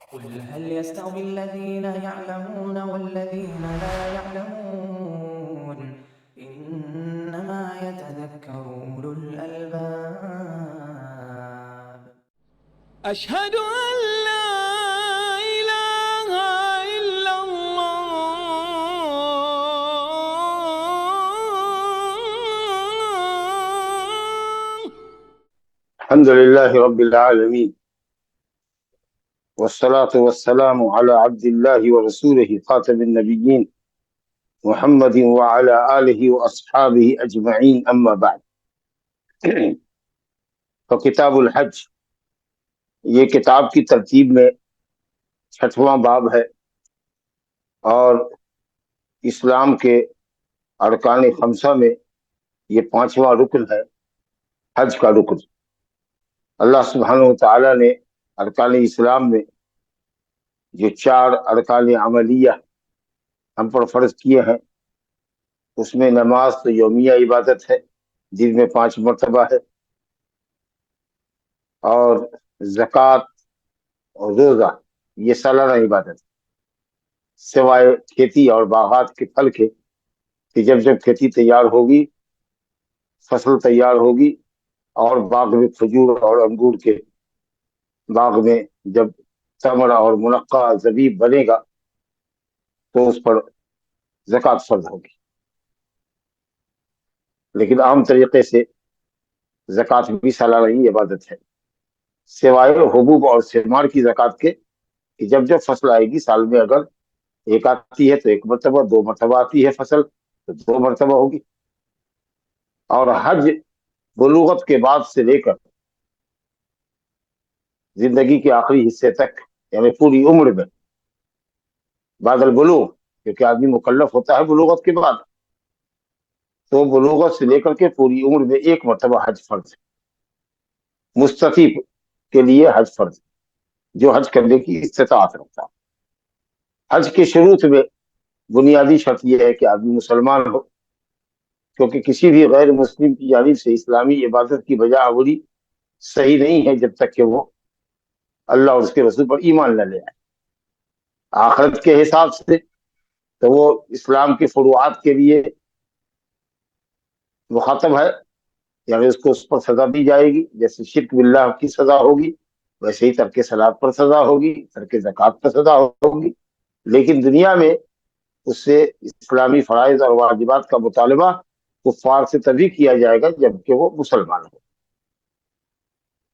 قل هل يستوي الذين يعلمون والذين لا يعلمون إنما يتذكر أولو الألباب. أشهد أن لا إله إلا الله. الحمد لله رب العالمين والصلاة والسلام على عبد الله ورسوله خاتم النبيين محمد وعلى آله وأصحابه أجمعين أما بعد. تو کتاب الحج یہ کتاب کی ترتیب میں 6واں باب ہے اور اسلام کے ارکان خمسہ میں یہ 5واں رکن ہے، حج کا رکن۔ اللہ سبحانہ وتعالی نے ارکان اسلام میں جو 4 ارکان عملیہ ہم پر فرض کیے ہیں، اس میں نماز تو یومیہ عبادت ہے، دن میں 5 مرتبہ ہے، اور زکوٰۃ اور روزہ یہ سالانہ عبادت ہے، سوائے کھیتی اور باغات کے پھل کے، کہ جب کھیتی تیار ہوگی، فصل تیار ہوگی، اور باغ میں کھجور اور انگور کے باغ میں جب ثمر اور منقع زبیب بنے گا تو اس پر زکوٰۃ فرض ہوگی۔ لیکن عام طریقے سے زکوٰۃ بھی سالانہ ہی عبادت ہے، سوائے حبوب اور ثمار کی زکوٰۃ کے، کہ جب فصل آئے گی، سال میں اگر ایک آتی ہے تو 1 مرتبہ، 2 مرتبہ آتی ہے فصل تو 2 مرتبہ ہوگی۔ اور حج بلوغت کے بعد سے لے کر زندگی کے آخری حصے تک، یعنی پوری عمر میں، بعد البلوغ، کیونکہ آدمی مکلف ہوتا ہے بلوغت کے بعد، تو بلوغت سے لے کر کے پوری عمر میں 1 مرتبہ حج فرض ہے۔ مستطیع کے لیے حج فرض ہے، جو حج کرنے کی استطاعت رکھتا ہے۔ حج کے شروط میں بنیادی شرط یہ ہے کہ آدمی مسلمان ہو، کیونکہ کسی بھی غیر مسلم کی جانب سے اسلامی عبادت کی بجا آوری صحیح نہیں ہے جب تک کہ وہ اللہ اور اس کے رسول پر ایمان نہ لے آئے۔ آخرت کے حساب سے تو وہ اسلام کے فروعات کے لیے مخاطب ہے، یعنی اس کو اس پر سزا دی جائے گی، جیسے شرک باللہ کی سزا ہوگی ویسے ہی ترک صلاۃ پر سزا ہوگی، ترک زکوٰۃ پر سزا ہوگی۔ لیکن دنیا میں اس سے اسلامی فرائض اور واجبات کا مطالبہ کفار سے تبھی کیا جائے گا جبکہ وہ مسلمان ہو۔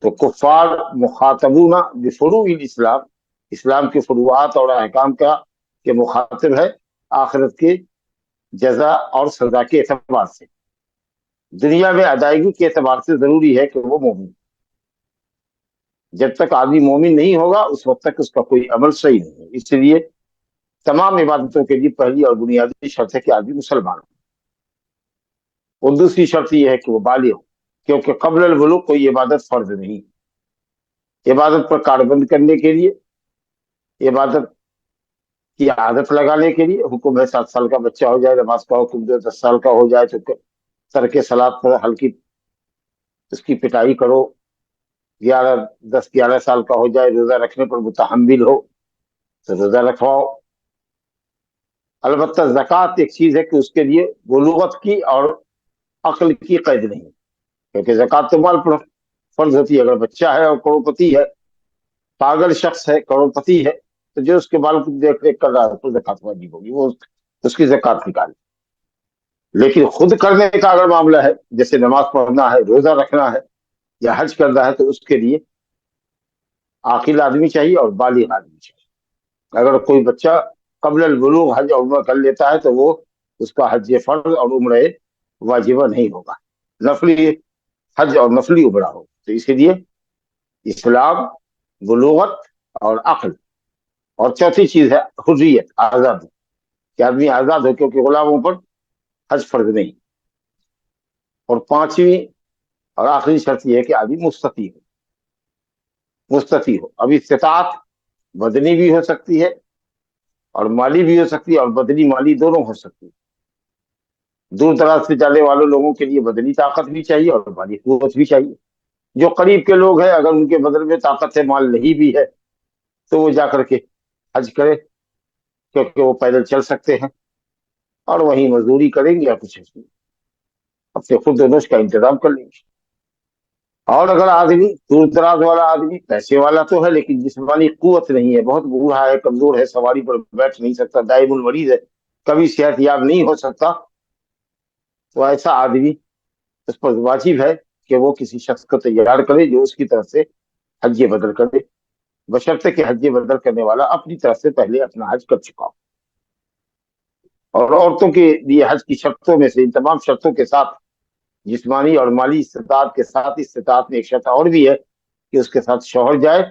تو کفار مخاطبون بفروع الاسلام، اسلام کے فروعات اور احکام کا کے مخاطب ہے آخرت کے جزا اور سزا کے اعتبار سے۔ دنیا میں ادائیگی کے اعتبار سے ضروری ہے کہ وہ مومن، جب تک آدمی مومن نہیں ہوگا اس وقت تک اس کا کوئی عمل صحیح نہیں ہے۔ اس لیے تمام عبادتوں کے لیے پہلی اور بنیادی شرط ہے کہ آدمی مسلمان ہو، اور دوسری شرط یہ ہے کہ وہ بالغ ہو، کیونکہ قبل البلوغ کوئی عبادت فرض نہیں۔ عبادت پر کار بند کرنے کے لیے، عبادت کی عادت لگانے کے لیے حکم ہے 7 سال کا بچہ ہو جائے نماز کا حکم دے، 10 سال کا ہو جائے تو ترک صلاۃ پر ہلکی اس کی پٹائی کرو، 11 سال کا ہو جائے روزہ رکھنے پر متحمل ہو تو روزہ رکھواؤ۔ البتہ زکوٰۃ ایک چیز ہے کہ اس کے لیے بلوغت کی اور عقل کی قید نہیں، کیونکہ زکوٰۃ تو مال پر فرض ہوتی ہے۔ اگر بچہ ہے اور کروڑپتی ہے، پاگل شخص ہے، کروڑپتی ہے، تو جو اس کے بال کو دیکھ ریکھ کر رہا ہے تو زکوٰۃ واجب ہوگی، وہ اس کی زکوٰۃ نکالے۔ لیکن خود کرنے کا اگر معاملہ ہے، جیسے نماز پڑھنا ہے، روزہ رکھنا ہے یا حج کرنا ہے، تو اس کے لیے عاقل آدمی چاہیے اور بالغ آدمی چاہیے۔ اگر کوئی بچہ قبل البلوغ حج اور عمرہ کر لیتا ہے تو وہ اس کا حج فرض اور عمرہ واجبہ نہیں ہوگا، نفلی حج اور نفلی عمرہ ہو۔ تو اسی لیے اسلام بلوغت اور عقل، اور چوتھی چیز ہے حریت، آزاد، کہ آدمی آزاد ہو، کیونکہ غلاموں پر حج فرض نہیں۔ اور 5ویں اور آخری شرط یہ ہے کہ آدمی مستطیع ہو، مستطیع ہو۔ اب استطاعت بدنی بھی ہو سکتی ہے اور مالی بھی ہو سکتی ہے، اور بدنی مالی دونوں ہو سکتی ہے۔ دور دراز سے جانے والے لوگوں کے لیے بدنی طاقت بھی چاہیے اور مالی قوت بھی چاہیے۔ جو قریب کے لوگ ہیں اگر ان کے بدن میں طاقت ہے، مال نہیں بھی ہے، तो वो जाकर के हज करे, क्योंकि वो पैदल चल सकते हैं और वहीं मजदूरी करेंगे या कुछ अपने खुद दोनों का इंतजाम कर लेंगे। और अगर आदमी दूर दराज वाला आदमी पैसे वाला तो है लेकिन जिस्मानी कुव्वत नहीं है, बहुत बूढ़ा है, कमजोर है, सवारी पर बैठ नहीं सकता, दाइमुल मरीज है, कभी सेहतयाब नहीं हो सकता, तो ऐसा आदमी उस पर वाजिब है कि वो किसी शख्स को तैयार करे जो उसकी तरफ से हज बदल करे, बशर्ते कि हज बदल करने वाला अपनी तरफ से पहले अपना हज कर चुका हो। और औरतों के लिए हज की शर्तों में से इन तमाम शर्तों के साथ जिस्मानी और माली इस्तिताअत के साथ इस्तिताअत में एक शर्त और भी है कि उसके साथ शौहर जाए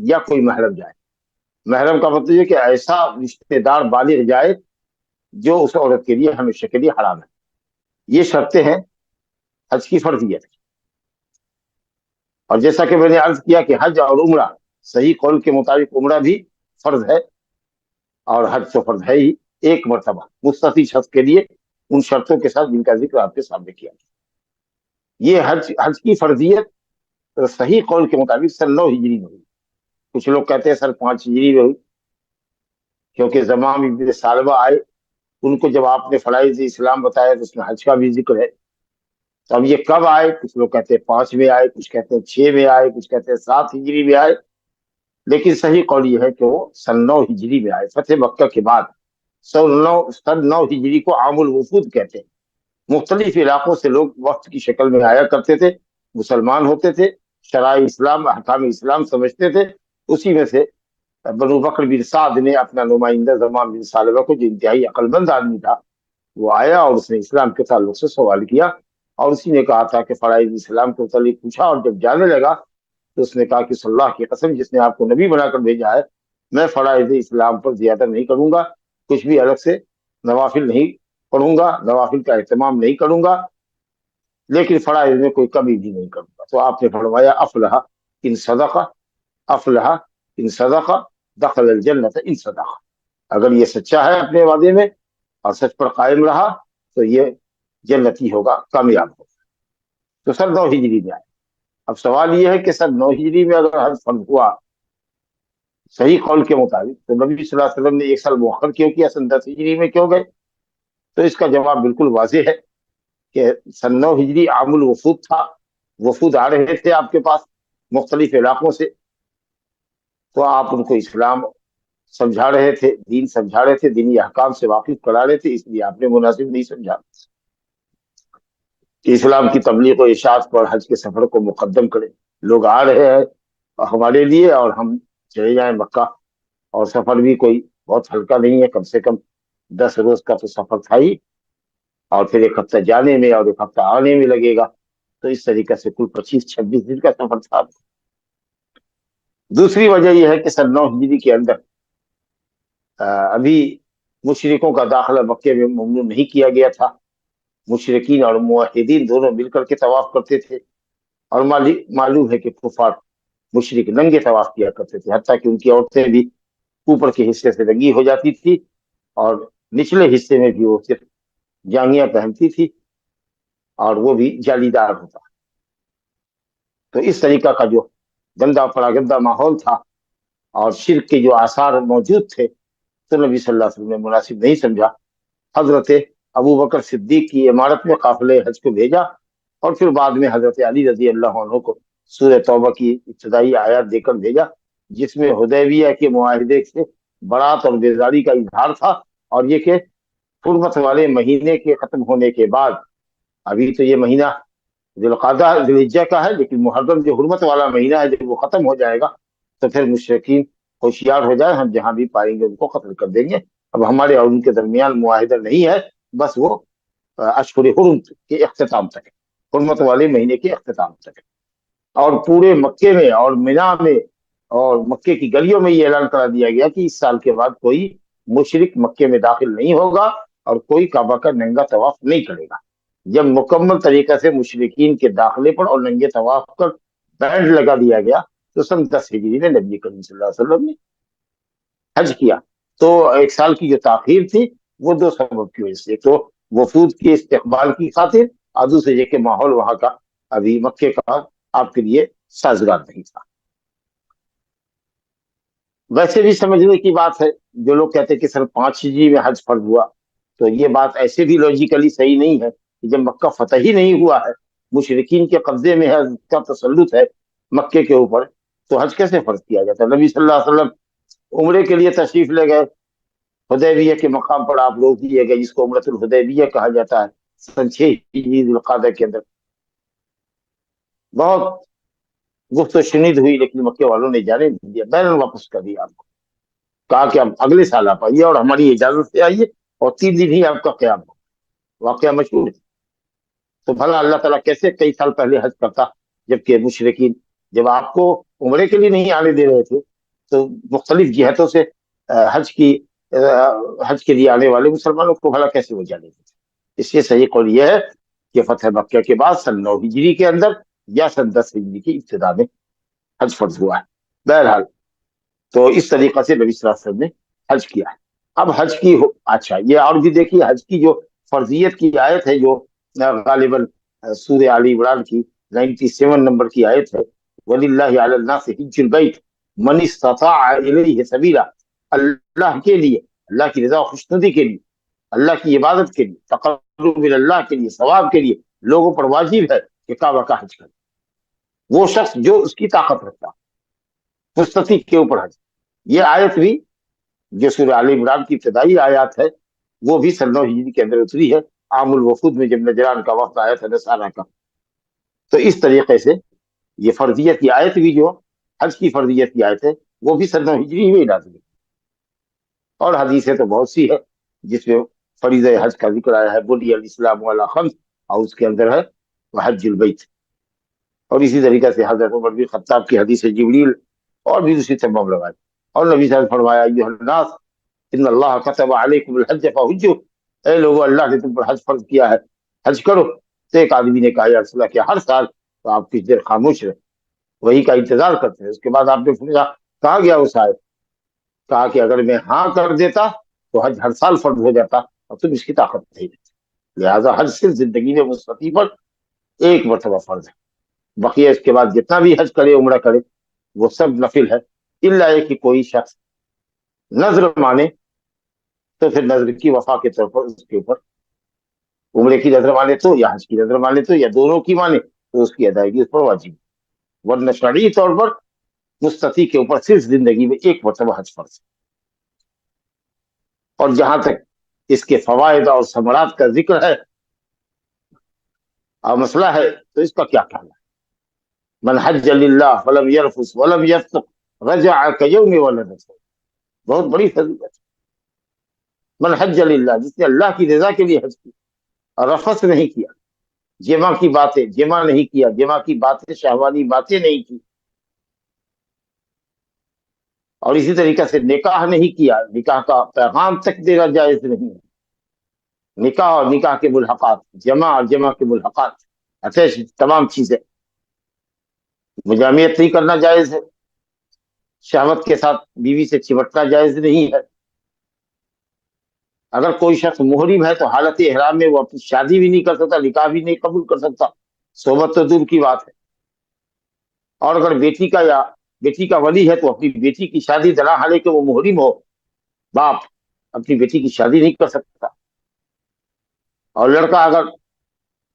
या कोई महरम जाए। महरम का मतलब है कि ऐसा रिश्तेदार बालिग जाए जो उस औरत के लिए हमेशा के लिए हराम है। ये शर्तें हैं हज की फर्जियत। और जैसा कि मैंने अर्ज किया कि हज और उम्रा, सही कौल के मुताबिक उम्रा भी फर्ज है और हज तो फर्ज है ही एक मरतबा मुस्तती शख्स के लिए उन शर्तों के साथ जिनका जिक्र आपके सामने किया। ये हज की फर्जियत तो सही कौल के मुताबिक सन 9 हिजरी में हुई। कुछ लोग कहते हैं सन 5 हिजरी में हुई, क्योंकि ज़माम इब्न सालबा आए, उनको जब आपने फराइज़ इस्लाम बताया तो उसमें हज का भी जिक्र है। तो अब ये कब आए, कुछ लोग कहते हैं 5 में आए, कुछ कहते हैं 6 में आए, कुछ कहते हैं 7 हिजरी में आए, लेकिन सही कौल ये है कि वो सन 9 हिजरी में आए, फतेह मक्का के बाद। सन 9 हिजरी को आमुल वफूद कहते हैं। मुख्तलिफ इलाकों से लोग वक्त की शक्ल में आया करते थे, मुसलमान होते थे, शराइ इस्लाम अहकाम इस्लाम समझते थे। उसी में से बनु बकर बिन साद ने अपना नुमाइंदा ज़माम बिन सालबा को, जो इंतहाई अक्लमंद आदमी था, वो आया और उसने इस्लाम के ताल्लुक से सवाल किया और उसी ने कहा था कि फराइज़ इस्लाम के मुतालिक पूछा, और जब जाने लगा तो उसने कहा कि अल्लाह की कसम जिसने आपको नबी बनाकर भेजा है, मैं फराइज़ इस्लाम पर ज्यादा नहीं करूंगा, कुछ भी अलग से नवाफिल नहीं पढ़ूंगा, नवाफिल का एहतमाम नहीं करूंगा, लेकिन फराइज में कोई कमी भी नहीं करूंगा। तो आपने फरमाया अफलहा इन सदका, अफलहा इन सदका दखल जन्नत इन सदका। अगर ये सच्चा है अपने वादे में और सच पर कायम रहा तो ये जन्नती होगा, कामयाब होगा। तो सन 9 हिजरी में आए। अब सवाल ये है कि सन 9 हिजरी में अगर हज फर्ज हुआ सही कौल के मुताबिक, तो नबी सल्लल्लाहु अलैहि वसल्लम ने एक साल मुअख्खर क्यों किया, सन 10 हिजरी में क्यों गए? तो इसका जवाब बिल्कुल वाज़ेह है कि सन 9 हिजरी आमुल वफूद था, वफूद आ रहे थे आपके पास मुख्तलिफ इलाकों से, तो आप उनको इस्लाम समझा रहे थे, दीन समझा रहे थे, दीनी अहकाम से वाकिफ करा रहे थे, इसलिए आपने मुनासिब नहीं समझा कि इस्लाम की तबलीग और इशाअत पर हज के सफर को मुकद्दम करें। लोग आ रहे हैं हमारे लिए और हम चले जाएं मक्का, और सफर भी कोई बहुत हल्का नहीं है, कम से कम 10 रोज का तो सफर था ही, और फिर 1 हफ्ता जाने में और 1 हफ्ता आने में लगेगा, तो इस तरीके से कुल 25-26 दिन का सफर था। दूसरी वजह यह है कि सन 9 हिजरी के अंदर अभी मुशरिकों का दाखिला मक्के में ममनू नहीं किया गया था। मुशरिकीन और मुवाहिदीन दोनों मिलकर के तवाफ करते थे, और मालूम है कि कुफार मुशरिक नंगे तवाफ किया करते थे, हत्ता कि उनकी औरतें भी ऊपर के हिस्से से रंगी हो जाती थी और निचले हिस्से में भी वो सिर्फ जांगियां पहनती थी और वो भी जालीदार होता। तो इस तरीका का जो गंदा परागंदा माहौल था और शिर्क के जो आसार मौजूद थे, तो नबी सल्लल्लाहु अलैहि वसल्लम ने मुनासिब नहीं समझा। हजरत अबू बकर सिद्दीक की इमारत में काफिले हज को भेजा और फिर बाद में हजरत अली रजी अल्लाह अन्हु को सूरह तौबा की इब्तिदाई आयत देकर भेजा, जिसमें हुदैबिया के मुआहिदे से बरात और बेजारी का इजहार था, और ये कि हुर्मत वाले महीने के खत्म होने के बाद, अभी तो ये महीना ज़ुल्क़ादा ज़ुल्हिज्जा का है, लेकिन मुहर्रम जो हुर्मत वाला महीना है, जब वो खत्म हो जाएगा तो फिर मुशरिकीन होशियार हो जाए, हम जहां भी पाएंगे उनको कत्ल कर देंगे। अब हमारे और उनके दरमियान मुआहिदा नहीं है, बस वो अशहुर हुर्म के इख्तिताम तक है, हुर्मत वाले महीने के इख्तिताम तक है। और पूरे मक्के में और मिना में और मक्के की गलियों में ये ऐलान करा दिया गया कि इस साल के बाद कोई मुशरिक मक्के में दाखिल नहीं होगा और कोई काबा का नंगा तवाफ नहीं करेगा। जब मुकम्मल तरीके से मुशरिकीन के दाखिले पर और नंगे तवाफ पर बैंड लगा दिया गया, तो सन 10 हिजरी में नबी करीम सल्लल्लाहु अलैहि वसल्लम ने हज किया। तो 1 साल की जो ताखीर थी वो 2 सबब की वजह से, एक तो वफूद के इस्तेकबाल की खातिर, और दूसरे ये कि माहौल वहां का अभी मक्के का आपके लिए साजगार नहीं था। वैसे भी समझने की बात है, जो लोग कहते हैं कि सर 5 हिजरी में हज फर्ज हुआ, तो ये बात ऐसे भी लॉजिकली सही नहीं है कि जब मक्का फतह ही नहीं हुआ है, मुशरिकीन के कब्जे में है, उसका तसल्लुत है मक्के के ऊपर, तो हज कैसे फर्ज किया जाता है? नबी सल्लल्लाहु अलैहि वसल्लम उम्रे के लिए तशरीफ ले गए, हुदैबिया के मकाम पर आप रोक दिए गए, जिसको उम्रतुल हुदैबिया कहा जाता है, सन 6 हिजरी ज़ुल्क़ादा के अंदर। बहुत गुफ्त शुनीद हुई, लेकिन मक्के वालों ने जाने नहीं दिया, बैरन वापस कर दिया आपको, कहा कि आप अगले साल आप आइए और हमारी इजाजत से आइए, और 3 दिन ही आपका क़याम हो। वाक़या मशहूर है। तो भला अल्लाह ताला कैसे कई साल पहले हज करता, जबकि मुशरिकीन जब आपको उम्रे के लिए नहीं आने दे रहे थे, तो मुख्तलिफ जिहतों से हज के लिए आने वाले मुसलमानों को भला कैसे वो जाने देते? इसलिए सही कौल यह है कि फतह मक्का के बाद सन 9 हिजरी के अंदर या सन 10 हिजरी की इब्तिदा में हज फर्ज हुआ है। बहरहाल, तो इस तरीका से नबी सल्लल्लाहु अलैहि वसल्लम ने हज किया है। अब हज की अच्छा, ये और भी देखिए, हज की जो फर्जियत की आयत है, जो गालिबन सूरह आली इमरान की 97 नंबर की आयत है, वलिल्लाहि अला नास हिज्जुल बैत मन इस्तताअ इलैहि सबीला। अल्लाह के लिए, अल्लाह की रजा खुशनुदी के लिए, अल्लाह की इबादत के लिए, तक़र्रुब इलल्लाह के लिए, सवाब के लिए लोगों पर वाजिब है कि काबा का हज करे, वो शख्स जो उसकी ताकत रखता, मुस्तती के ऊपर हज। ये आयत भी जो सूरह आल इमरान की इब्तिदाई आयत है, वो भी सन 9 हिजरी के अंदर उतरी है, आमुल वफूद में जब नजरान का वक्त आया था, नसारा का। तो इस तरीके से ये फर्जियत की आयत भी, जो हज की फर्जियत की आयत है, वो भी सन 9 हिजरी में नाज़िल हुई। और हदीसें तो बहुत सी है जिसमें फरीज़ हज का जिक्र आया है, बुनियल इस्लाम अला खम्स, और उसके अंदर है हज्जुल बैत। और इसी तरीके से हजरत उमर बिन खत्ताब की हदीस जिब्रील और भी दूसरी तमाम लगाई। और नबी साहब ने फरमाया, अय्युहन्नास इन्नल्लाह कतब अलैकुमुल हज्ज फहुज्जु, ऐ लोगों, अल्लाह ने तुम पर हज फर्ज किया है, हज करो। तो एक आदमी ने कहा, या रसूल अल्लाह, क्या हर साल? तो आप कुछ देर खामोश रहे, वही का इंतजार करते हैं। उसके बाद आपने पूछा, कहा गया वो शायद? कहा कि अगर मैं हाँ कर देता तो हज हर साल फर्ज हो जाता, और तुम इसकी ताकत नहीं देते। लिहाजा हज सिर्फ जिंदगी में मुस्तती पर एक मरतबा फर्ज है, बकिया इसके बाद जितना भी हज करे, उम्र करे, वो सब नफिल है। इल्ला है कि कोई शख्स नजर माने, तो फिर नजर की वफा के तौर पर उसके ऊपर उम्रे की नजर माने तो, या हज की नजर माने तो, या दोनों की माने तो उसकी अदायगी उस पर वाजिब। वरना शरई तौर पर मुस्तती के ऊपर सिर्फ जिंदगी में एक मरतबा हज फर्ज। और जहां तक इसके फवायद और समरात का जिक्र है और मसला है, तो इसका क्या कहना है? मन हज लिल्लाह फलम यरफुस वलम यफ्सुक रजअ कयौमि वलदतहु। बहुत बड़ी फजीलत। मन हज लिल्लाह, जिसने अल्लाह की रजा के लिए हज किया और रफस नहीं किया, जेमा नहीं किया, जेमा की बातें, शहवानी बातें नहीं की, और इसी तरीके से निकाह नहीं किया, निकाह का पैगाम तक देना जायज नहीं है। निकाह और निकाह के मुल्हकात, जमा और जमा के मुल्हकात, अटैच तमाम चीजें, मुजामियत नहीं करना जायज है। शहवत के साथ बीवी से चिमटना जायज नहीं है। अगर कोई शख्स मुहरिम है तो हालत इहराम में वो अपनी शादी भी नहीं कर सकता, निकाह भी नहीं कबूल कर सकता, सोबत तो दूर की बात है। और अगर बेटी का वली है तो अपनी बेटी की शादी दरा हाले के वो मुहरिम हो, बाप अपनी बेटी की शादी नहीं कर सकता। और लड़का अगर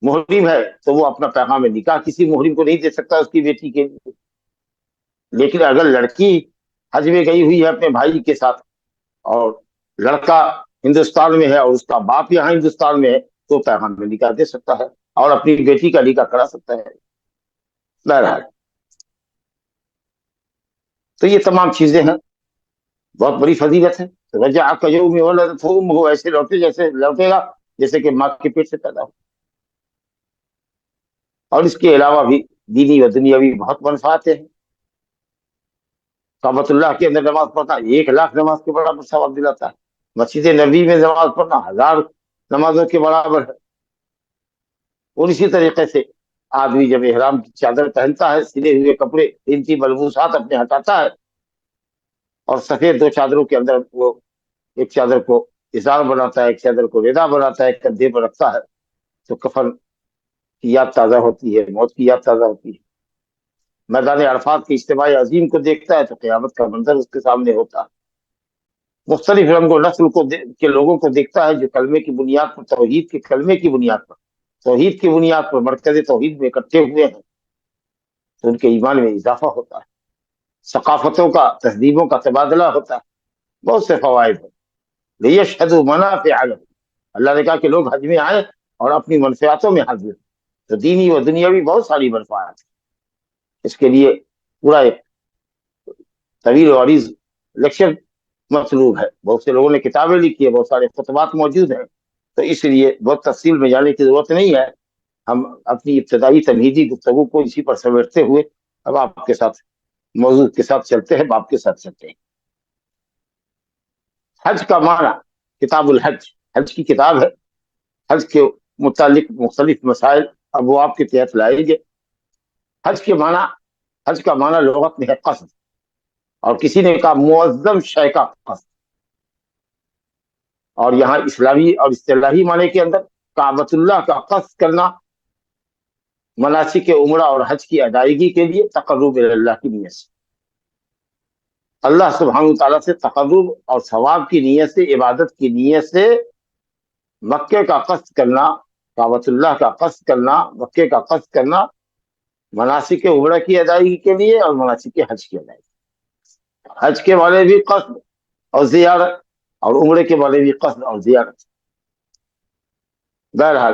मुहरिम है तो वो अपना पैगाम निकाह किसी मुहरिम को नहीं दे सकता उसकी बेटी के लिए। लेकिन अगर लड़की हज में गई हुई है अपने भाई के साथ, और लड़का हिंदुस्तान में है और उसका बाप यहाँ हिंदुस्तान में है, तो पैगाम में निकाह दे सकता है और अपनी बेटी का निकाह करा सकता है। बहरहाल, तो ये तमाम चीजें हैं, बहुत बड़ी फजीलत है। तो रजा कयौम वलदतहु, ऐसे लौटे जैसे लौटेगा जैसे कि माँ के पेट से पैदा हो। और इसके अलावा भी दीनी व दुनियावी बहुत मनफातें हैं। काबतुल्लाह के अंदर नमाज पढ़ना 1 लाख नमाज के बराबर सवाब दिलाता है। मस्जिद नबी में नमाज पढ़ना 1000 नमाजों के बराबर है। और इसी तरीके से आदमी जब इहराम की चादर पहनता है, सिले हुए कपड़े, कीमती मलबूसात अपने हटाता है, और सफेद 2 चादरों के अंदर वो एक चादर को इजार बनाता है, एक चादर को रिदा बनाता है, कंधे पर रखता है, तो कफन की याद ताजा होती है, मौत की याद ताजा होती है। मैदान अरफात के इज्तिमाई अजीम को देखता है तो क़यामत का मंजर उसके सामने होता है। मुख्तलिफ रंग और नस्ल के लोगों को देखता है जो कलमे की बुनियाद पर, तौहीद के कलमे की बुनियाद पर, तौहीद की बुनियाद पर मरकज़ तौहीद में इकट्ठे हुए हैं, तो उनके ईमान में इजाफा होता है, सकाफतों का, तहजीबों का तबादला होता है, बहुत से फवाइद हैं। लियशहदू मनाफ़िअ लहुम, अल्लाह ने कहा कि लोग हज में आए और अपनी मनफियातों में हाजिर, तो दीनी व दुनियावी बहुत सारी मनफात। इसके लिए पूरा एक तवील और अरीज लेक्चर मतलूब है, बहुत से लोगों ने किताबें लिखी है, बहुत सारे खुतबात मौजूद हैं, तो इसलिए बहुत तफसील में जाने की जरूरत नहीं है। हम अपनी इब्तदाई तमहीदी गुफ्तगू को इसी पर समेटते हुए अब आपके साथ मौजूद के साथ चलते हैं, बाप के साथ चलते हैं। हज का माना, किताबुल हज, हज की किताब है। हज के मुतालिक मुख्तलिफ मसाइल अबवाब के तहत लाएंगे। हज के माना, हज का माना लुगत में है कस्द, और किसी ने कहा मुअज़्ज़म शय का कस्द, और यहाँ इस्लामी और इस्तिलाही माने के अंदर काबतुल्लाह का कस्द करना, मनासिक उम्रा और हज की अदायगी के लिए तक़र्रुब इल्लाह की नीयत से, अल्लाह सुब्हानहू तआला से तक़र्रुब और सवाब की नीयत से, इबादत की नीयत से मक्के का कस्द करना, काबतुल्लाह का कस्द करना, मक्के का कस्द करना, मनासिक उम्रा की अदायगी के लिए और मनासिक हज की अदायगी। हज के वाले भी कस्द और ज़ियारत, और उम्रे के वाले भी कस्द और ज़ियारत। बहरहाल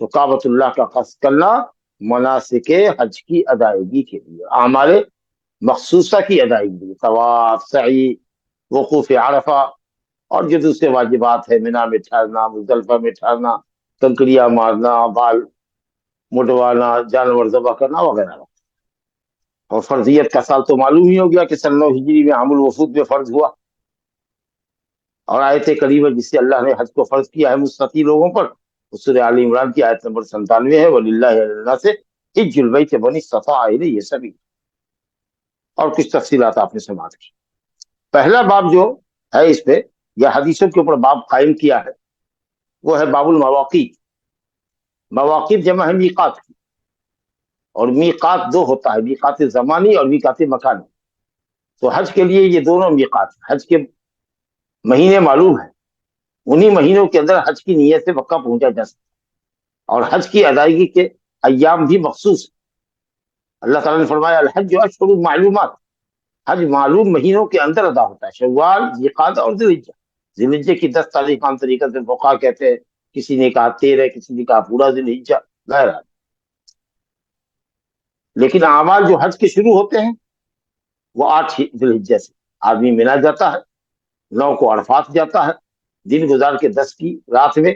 तो काबतुल्लाह का कस्द करना मनासिक हज की अदायगी के लिए, आमाले मखसूसा की अदायगी, तवाफ, सई, वकूफ़ अरफा, और जो दूसरे वाजिबात है, मिना में ठहरना, मुज़दलिफ़ा में ठहरना, कंकड़ियाँ मारना, बाल मुडवाना, जानवर ज़बह करना वगैरह। और फर्जियत का साल तो मालूम ही हो गया कि सन 9 हिजरी में आमुल वफूद में फर्ज हुआ, और आयत करीब जिससे अल्लाह ने हज को फर्ज किया है मुस्तती लोगों पर, सूरह आल इमरान की आयत नंबर 97 है, वलिल्लाहि अलन्नास से हिज्जुल बैत मन इस्तताअ इलैहि सबीला, और कुछ तफसीलात आपने समाप्त की। पहला बाब जो है इस पे, या हदीसों के ऊपर बाब कायम किया है, वो है बाबुल मवाक़ीत। मवाक़ीत जमा है मीक़ात की, और मीक़ात दो होता है, मीक़ात ज़मानी और मीक़ात मकानी। तो हज के लिए ये दोनों मीक़ात, हज के महीने मालूम है, उन्हीं महीनों के अंदर हज की नीयत से मक्का पहुंचा जा सकता, और हज की अदायगी के अय्याम भी मखसूस। अल्लाह ताला ने फरमाया अल हज अशहुरुम मालूमात, हज मालूम महीनों के अंदर अदा होता है, शव्वाल, ज़िलक़ादा और ज़िलहिज्जा। ज़िलहिज्जा की 10 तारीख आम तरीके से फुक़हा कहते हैं, किसी ने कहा 13, किसी ने कहा पूरा ज़िलहिज्जा, बहरहाल। लेकिन आमाल जो हज के शुरू होते हैं वो 8 ज़िलहिज्जा से। आदमी मिना जाता है, 9 को अरफात जाता है, दिन गुजार के 10 की रात में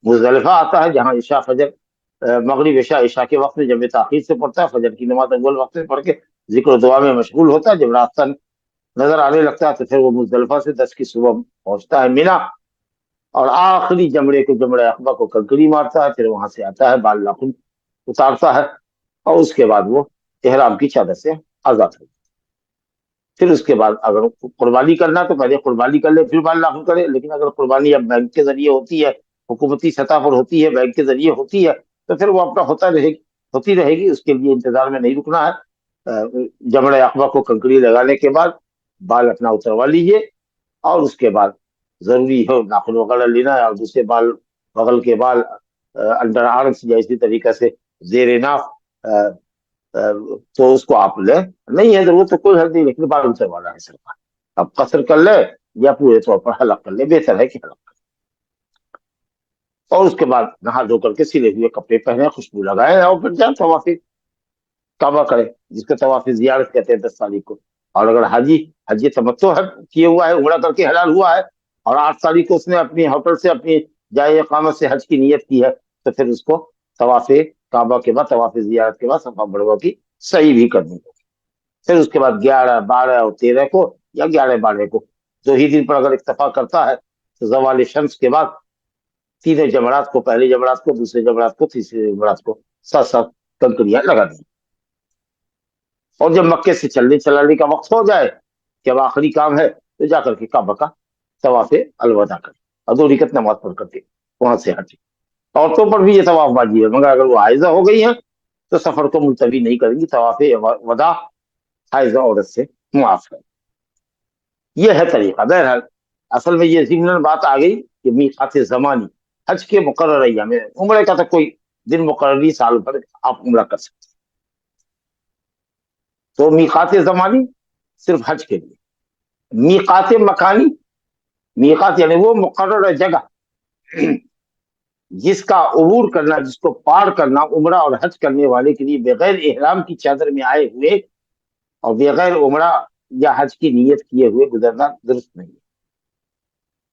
मुज़दलिफ़ा आता है, जहाँ इशा फजर मगरिब इशा के वक्त में जब ताख़ीर से पढ़ता है, फजर की नमाज अव्वल वक्त में पढ़ के जिक्र दुआ में मशगूल होता है। जब रास्ता नजर आने लगता है तो फिर वो मुज़दलिफ़ा से 10 की सुबह पहुंचता है मिना, और आखिरी जमरे को, जमरे अक़बा को कंकड़ी मारता है, फिर वहां से आता है, बाल नाखून उतारता है, और उसके बाद वो इहराम की चादर से आजाद हो। फिर उसके बाद अगर कुर्बानी करना तो पहले कुर्बानी कर ले, फिर बाल नाखून करे। लेकिन अगर कुर्बानी अब बैंक के जरिए होती है, हुकूमती सतह पर होती है, बैंक के जरिए होती है, तो फिर वो अपना होती रहेगी, उसके लिए इंतजार में नहीं रुकना है। जमरे अक़बा को कंकड़ी लगाने के बाद बाल अपना उतरवा लीजिए, और उसके बाद जरूरी हो नाखून वगैरह लेना है, और दूसरे बाल, बगल के बाल, अंडर आर्म्स या इसी तरीके से जेर नाफ, तो उसको आप ले, नहीं है जरूरत तो कोई हल नहीं, लेकिन बाल उतरवाना है सरकार। अब कसर कर ले या पूरे तौर पर हलक कर ले, बेहतर है कि हलक कर। और उसके बाद नहा धो करके सिले हुए कपड़े पहने, खुशबू लगाए, और फिर जाए तवाफ़ काबा करे, जिसको तवाफ़ ज़ियारत कहते हैं 10 तारीख को। और अगर हज तमत्तो किए हुआ है, उम्रा करके हलाल हुआ है, और 8 तारीख को उसने अपनी होटल से, अपनी जाए इक़ामत से हज की नीयत की है, तो फिर उसको तवाफ़ काबा के बाद, तवाफ़ ज़ियारत के बाद सफ़ा मरवा की सही भी करनी होगी। फिर उसके बाद 11, 12 और 13 को, या 11, 12 को, 2 ही दिन पर अगर इत्तफाक करता है तो ज़वाल शम्स के बाद तीनों जमरात को, पहले जमरात को, दूसरे जमरात को, तीसरे जमरात को साथ साथ कंकड़ियां लगा दी। और जब मक्के से चलाने का वक्त हो जाए कि अब आखिरी काम है, तो जाकर के काबा का तवाफ़ अलवदा करे, और 2 रकात नमाज पढ़ करके वहां से हटे। औरतों पर भी ये तवाफ बाजी है, मगर अगर वो हाइजा हो गई है तो सफर को मुलतवी नहीं करेंगी, तवाफ़े वदा हाइज़ा औरत से मुआफ है। ये है तरीका। बहरहाल असल में ये ज़िम्नन बात आ गई कि मीक़ात ज़मानी, हज के मुकर्रर अय्याम में, उम्र का तो कोई दिन मुकर्रर नहीं, साल भर आप उम्र कर सकते। तो मीक़ात ज़मानी सिर्फ हज के लिए। मीक़ात मकानी, मीक़ात यानी वो मुकर्रर जगह जिसका अबूर करना, जिसको पार करना उम्रा और हज करने वाले के लिए बगैर इहराम की चादर में आए हुए और बगैर उम्रा या हज की नीयत किए हुए गुजरना दुरुस्त नहीं है।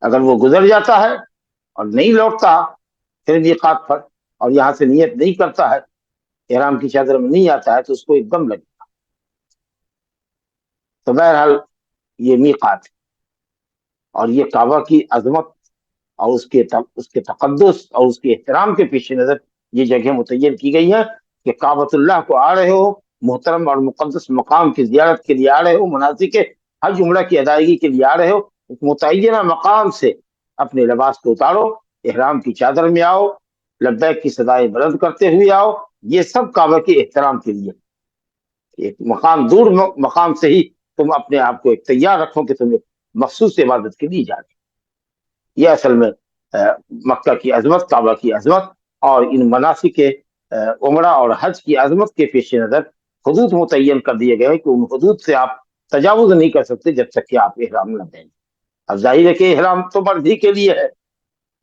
अगर वो गुजर जाता है और नहीं लौटता फिर मीक़ात पर, और यहाँ से नीयत नहीं करता है, इहराम की चादर में नहीं आता है, तो उसको एकदम लगेगा। तो बहरहाल ये मीक़ात और ये काबा की अजमत और उसके तक़द्दुस और उसके एहतराम के पेश नज़र ये जगह मुतय्यन की गई है कि काबतुल्लाह को आ रहे हो, मोहतरम और मुक़द्दस मकाम की ज़ियारत के लिए आ रहे हो, मनासिक हज उम्रा की अदायगी के लिए आ रहे हो, एक मुतय्यना मकाम से अपने लिबास को उतारो, इहराम की चादर में आओ, लब्बैक की सदाएं बुलंद करते हुए आओ। ये सब काबा के एहतराम के लिए। एक मकाम दूर मकाम से ही तुम अपने आप को एक तैयार रखो कि तुम्हें मखसूस इबादत के लिए जा रहे। ये असल में मक्का की अजमत, काबा की अजमत और इन मनासिक के उम्रा और हज की अजमत के पेश नज़र हुदूद मुतय्यन कर दिए गए कि उन हुदूद से आप तजावुज नहीं कर सकते जब तक कि आप इहराम न पहनें। अब जाहिर है कि इहराम तो मर्द ही के लिए है,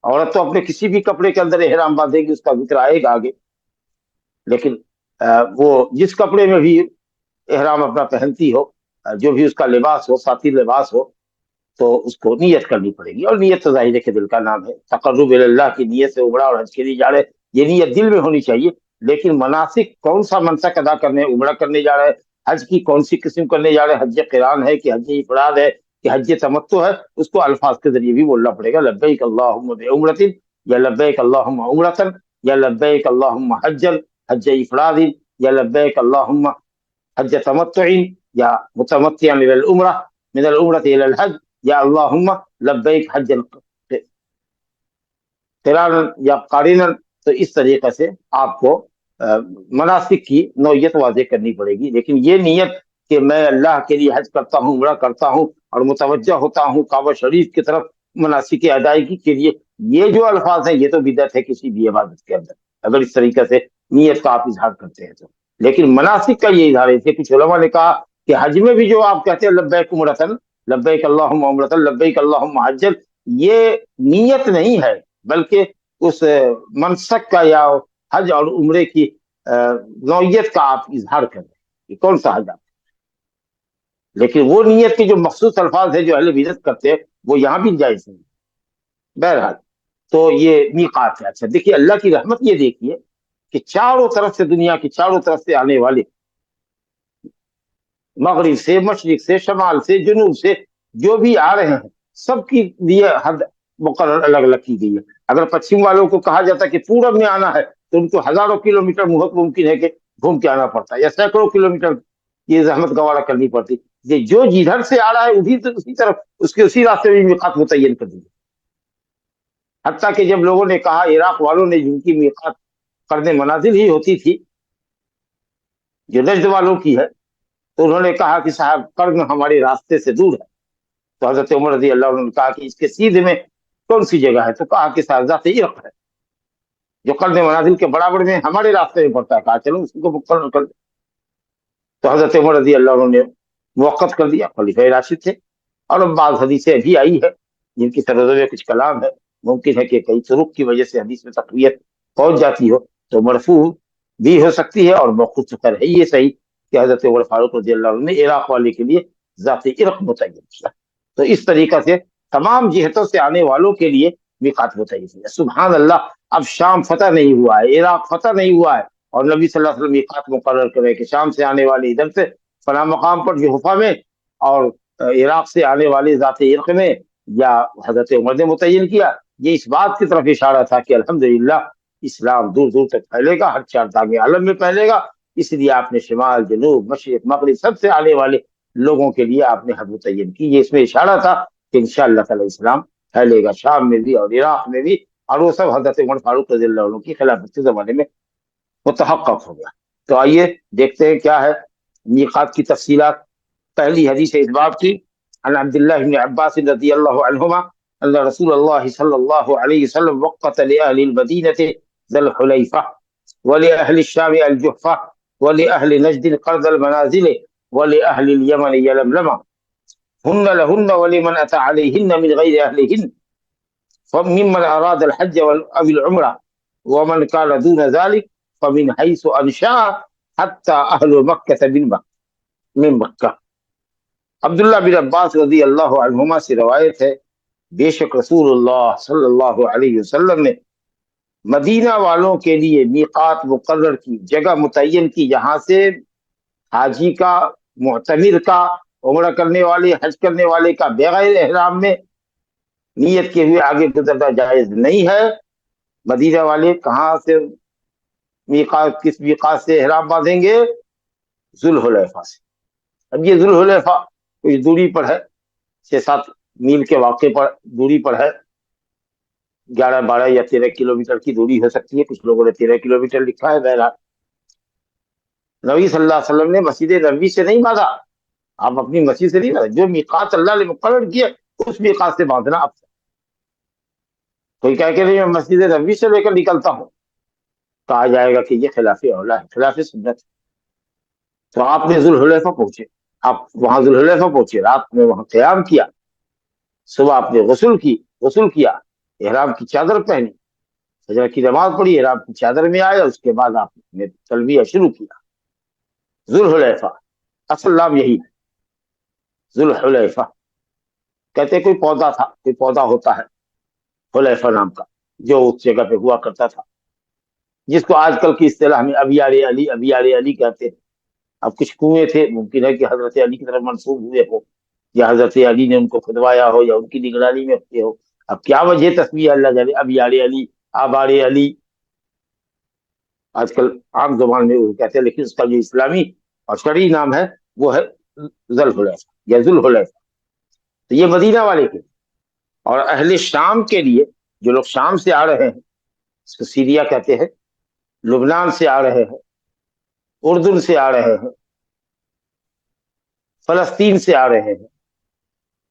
औरत तो अपने किसी भी कपड़े के अंदर इहराम बांधेगी, उसका जिक्र आएगा आगे। लेकिन वो जिस कपड़े में भी इहराम अपना पहनती हो, जो भी उसका लिबास हो, साथी लिबास हो, तो उसको नियत करनी पड़ेगी। और नियत तो जाहिर है कि दिल का नाम है। तक़र्रुब इलल्लाह की नियत से उम्रा और हज के लिए जा रहे, ये नियत दिल में होनी चाहिए। लेकिन मनासिक कौन सा मनसक अदा करने, उम्रा करने जा रहे हैं, हज की कौन सी किस्म करने जा रहे हैं, हज क़िरान है कि हज इफ़राद है कि हज तमत्तु है, उसको अल्फाज के जरिए भी बोलना पड़ेगा। लब्बैक अल्लाहुम्मा बिउम्रतिन, या लब्बैक अल्लाहुम्मा उम्रतन, या लब्बैक अल्लाहुम्मा हज्जन, हज इफ़रादिन, या लब्बैक अल्लाहुम्मा हज तमत्तुइन, या मुतमत्तिअन इलल उम्रा मिनल उम्रति इलल हज, या अल्लाहुम्मा लब्बैक हज्जन क़िरानन या क़ारिनन। तो इस तरीके से आपको मनासिक की नौयत वाज़ेह करनी पड़ेगी। लेकिन ये नियत कि मैं अल्लाह के लिए हज करता हूँ, उम्रा करता हूँ और मुतवज्जह होता हूँ काबा शरीफ की तरफ मनासिक की अदायगी के लिए, ये जो अल्फाज हैं ये तो बिदअत है किसी भी इबादत के अंदर, अगर इस तरीके से नियत का आप इजहार करते हैं तो। लेकिन मनासिक का ये इजहार है। कुछ उलमा ने कहा कि हज में भी जो आप कहते हैं लब्बैक उम्रतन, लब्बैक अल्लाहुम्मा उम्रतन, लब्बैक अल्लाहुम्मा हज्जन, ये नियत नहीं है, बल्कि उस मनसक का या हज और उम्रे की नौयत का आप इजहार कर रहे हैं कि कौन सा हज आप। लेकिन वो नियत के जो मखसूस अल्फाज है जो अहले बिदअत करते हैं वो यहाँ भी जायज नहीं। बहरहाल तो ये मीक़ात है। अच्छा देखिए, अल्लाह की रहमत ये देखिए कि चारों तरफ से, दुनिया की चारों तरफ से आने वाले, मगरिब से, मशरिक से, शमाल से, जुनूब से जो भी आ रहे हैं, सबकी लिए हद मुकर्रर अलग अलग की गई है। अगर पश्चिम वालों को कहा जाता है कि पूरब में आना है तो उनको हजारों किलोमीटर मुमकिन है कि घूम के आना पड़ता है, या सैकड़ों किलोमीटर ये जहमत गवारा करनी पड़ती। ये जो जिधर से आ रहा है उसी तरफ उसके उसी रास्ते में मीक़ात मुतय्यन कर दी। हत्ता कि जब लोगों ने कहा, इराक वालों ने, जिनकी मीक़ात करने मनाजिल ही होती थी जो नजद वालों की है, तो उन्होंने कहा कि साहब कर्म हमारे रास्ते से दूर है। तो हजरत उमर रज़ी अल्लाह अन्हु ने कहा कि इसके सीधे में कौन सी जगह है? तो कहा कि साहब ज़ात इरक़ है, जो कर्म मनाजिल के बराबर में हमारे रास्ते में पड़ता है। कहा चलो उसको मुकर्रर कर। तो हजरत उमर रज़ी अल्लाह अन्हु ने मुवक्कत कर दिया। खलीफा राशिद थे। और अब बाज़ हदीसें भी आई है जिनकी सरहद में कुछ कलाम है, मुमकिन है कि कई तुरुक की वजह से हदीस में तक़वियत पहुंच जाती हो, तो मरफू भी हो सकती है और मौक़ूफ़ तो खैर है ये सही कि हजरत उमर फारूक रज़ी अल्लाह अन्हु ने इराक वाले के लिए ज़ात इरक़ मुतय्यन किया। तो इस तरीका से तमाम जिहतों से आने वालों के लिए मीक़ात मुतय्यन किया। सुभान अल्लाह, अब शाम फतह नहीं हुआ है, इराक फतह नहीं हुआ है, और नबी सल्लल्लाहु अलैहि वसल्लम मीक़ात मुकर्रर करे कि शाम से आने वाले इधर से फला मकाम पर जुहफा में, और इराक से आने वाले ज़ात इरक़ में, या हजरत उमर ने मुतय्यन किया। ये इस बात की तरफ इशारा था कि अल्हम्दुलिल्लाह इस्लाम दूर दूर तक फैलेगा, हर चार दागे आलम में फैलेगा। इसलिए आपने शिमाल, जनूब, मशरिक, मगरिब सबसे आने वाले लोगों के लिए आपने हद मुतय्यन की। ये इसमें इशारा था कि इंशाअल्लाह ताला इस्लाम फैलेगा शाम में भी और इराक में भी। और वो सब हजरत उमर फारूक रज़ी अल्लाह अन्हु की खिलाफत के ज़माने में मुतहक्क़क़ हो गया। تو آئیے دیکھتے ہیں کیا ہے میقات کی تفصیلات. پہلی حدیث ہے اس باب کی. عن عبد الله بن عباس رضي الله عنهما أن رسول الله صلى الله عليه وسلم وقت لأهل المدينة ذا الحليفة ولأهل الشام الجحفة ولأهل نجد قرض المنازل ولأهل اليمن يلملم هن لهن ولمن أتى عليهن من غير أهلهن فممن أراد الحج أو العمرة ومن كان دون ذلك فمن حيث أنشأ حتى أهل مكة من مکہ. عبداللہ بن عباس رضی اللہ عنہما سے روایت ہے بے شک رسول اللہ صلی اللہ علیہ وسلم نے مدینہ والوں کے لیے میقات مقرر کی، جگہ متعین کی، یہاں سے حاجی کا، معتمر کا، عمرہ کرنے والے، حج کرنے والے کا بغیر احرام میں نیت کے ہوئے آگے گزرنا جائز نہیں ہے. مدینہ والے کہاں سے میقات، کس میقات سے احرام باندھیں گے؟ ذوالحلیفہ سے. اب یہ ذوالحلیفہ کچھ دوری پر ہے، 6-7 میل کے واقع پر دوری پر ہے. 11-12 یا 13 کلومیٹر کی دوری ہو سکتی ہے، کچھ لوگوں نے 13 کلومیٹر لکھا ہے. بہرحال نبی صلی اللہ علیہ وسلم نے مسجد نبوی سے نہیں باندھا، آپ اپنی مسجد سے نہیں باندھا، جو میقات اللہ نے مقرر کیا اس میقات سے باندھنا. اب کوئی کہہ کے نہیں میں مسجد نبوی سے لے کر نکلتا ہوں، کہا جائے گا کہ یہ خلاف اولا ہے، خلاف سنت. تو آپ نے ذوالحلیفہ پہنچے، آپ وہاں ذوالحلیفہ پہنچے، رات میں وہاں قیام کیا، صبح آپ نے غسل کیا، احرام کی چادر پہنی، فجر کی نماز پڑھی، احرام کی چادر میں آیا، اس کے بعد آپ نے تلبیہ شروع کیا. ذوالحلیفہ اصل نام یہی ہے، ذوالحلیفہ. کہتے کوئی پودا تھا، کوئی پودا ہوتا ہے حلیفہ نام کا، جو اس جگہ پہ ہوا کرتا تھا، جس کو آج کل کی اصطلاح میں ابیار علی کہتے ہیں. اب کچھ کنویں تھے، ممکن ہے کہ حضرت علی کی طرف منسوب ہوئے ہو، یا حضرت علی نے ان کو کھدوایا ہو، یا ان کی نگرانی میں ہوتے ہو. اب کیا وجہ تسمیہ اللہ جانے، ابیار علی، آبار علی، آج کل عام زبان میں وہ کہتے ہیں، لیکن اس کا جو اسلامی اور شرعی نام ہے وہ ہے ذوالحلیفہ یا ذوالحلیفہ. تو یہ مدینہ والے کے اور اہل شام کے لیے، جو لوگ شام سے آ رہے ہیں، اس کو سیریا کہتے ہیں، لبنان سے آ رہے ہیں، اردن سے آ رہے ہیں، فلسطین سے آ رہے ہیں،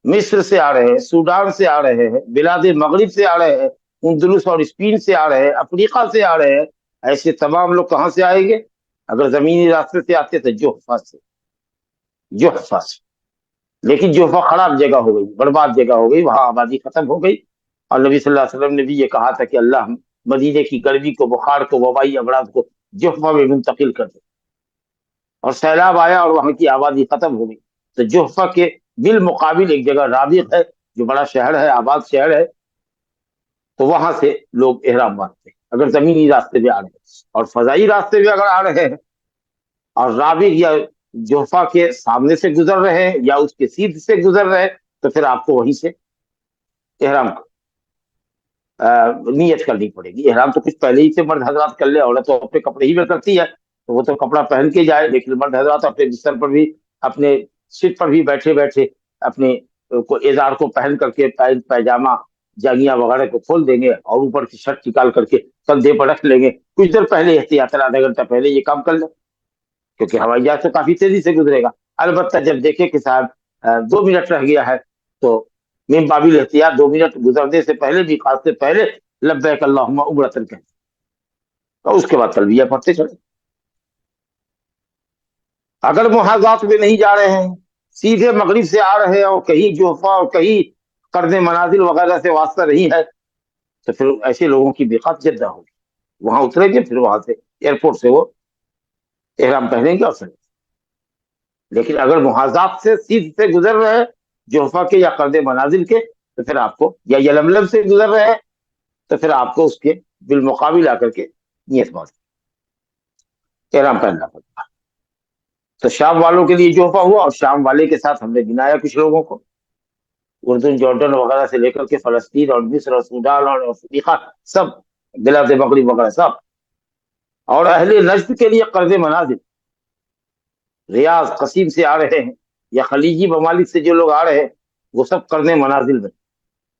مصر سے آ رہے ہیں، سوڈان سے آ رہے ہیں، بلاد مغرب سے آ رہے ہیں، اندلس اور اسپین سے آ رہے ہیں، افریقہ سے آ رہے ہیں. ایسے تمام لوگ کہاں سے آئیں گے؟ اگر زمینی راستے سے آتے تو جحفہ سے. لیکن جحفہ خراب جگہ ہو گئی، برباد جگہ ہو گئی، وہاں آبادی ختم ہو گئی. اور نبی صلی اللہ علیہ وسلم نے بھی یہ کہا تھا کہ اللہ مدینے کی گرمی کو، بخار کو، وبائی امراض کو جحفہ میں منتقل کر دے. اور سیلاب آیا اور وہاں کی آبادی ختم ہو گئی. تو جحفہ کے بالمقابل ایک جگہ رابغ ہے، جو بڑا شہر ہے، آباد شہر ہے، تو وہاں سے لوگ احرام باندھتے ہیں اگر زمینی راستے پہ آ رہے ہیں. اور فضائی راستے پہ اگر آ رہے ہیں اور رابغ یا جحفہ کے سامنے سے گزر رہے ہیں یا اس کے سیدھ سے گزر رہے ہیں، تو پھر آپ کو وہیں سے احرام نیت کرنی پڑے گی. احرام تو کچھ پہلے ہی سے مرد حضرات کر لے، عورت تو اپنے کپڑے ہی میں کرتی ہے تو وہ تو کپڑا پہن کے جائے، لیکن مرد حضرات اپنے بستر پر بھی، اپنے سیٹ پر بھی بیٹھے بیٹھے اپنے اظہار کو پہن کر کے، پینٹ پیجامہ جاگیاں وغیرہ کو کھول دیں گے اور اوپر کی شرٹ نکال کر کے کندھے پر رکھ لیں گے. کچھ دیر پہلے احتیاطاً آدھا گھنٹہ پہلے یہ کام کر لیں، کیونکہ ہوائی جہاز تو کافی تیزی سے گزرے گا. البتہ جب دیکھے کہ صاحب 2 منٹ رہ گیا ہے تو من بابل احتیاط 2 منٹ گزرنے سے پہلے بھی، خاص سے پہلے لبیک اللہم عمرۃ کہیں، اور اس کے بعد تلبیہ پڑھتے چلے. اگر محاذات میں نہیں جا رہے ہیں، سیدھے مغرب سے آ رہے ہیں اور کہیں جحفہ اور کہیں قرن منازل وغیرہ سے واسطہ نہیں ہے، تو پھر ایسے لوگوں کی میقات جدہ ہوگی. وہاں اتریں گے، پھر وہاں سے ایئرپورٹ سے وہ احرام پہنیں گے اور چلیں. لیکن اگر محاذات سے سیدھ سے گزر رہے ہیں جحفہ کے یا قرن منازل کے، تو پھر آپ کو، یا یلملم سے گزر رہے ہیں تو پھر آپ کو اس کے بالمقابل آ کر کے نیت باندھ احرام پہننا پڑتا. تو شام والوں کے لیے جحفہ ہوا، اور شام والے کے ساتھ ہم نے گنایا کچھ لوگوں کو، اردن، جارڈن وغیرہ سے لے کر کے فلسطین اور مصر اور سوڈان اور افریقہ، سب بلاد مغرب وغیرہ سب. اور اہل نجد کے لیے قرض منازل، ریاض، قصیم سے آ رہے ہیں یا خلیجی ممالک سے جو لوگ آ رہے ہیں، وہ سب قرن منازل میں،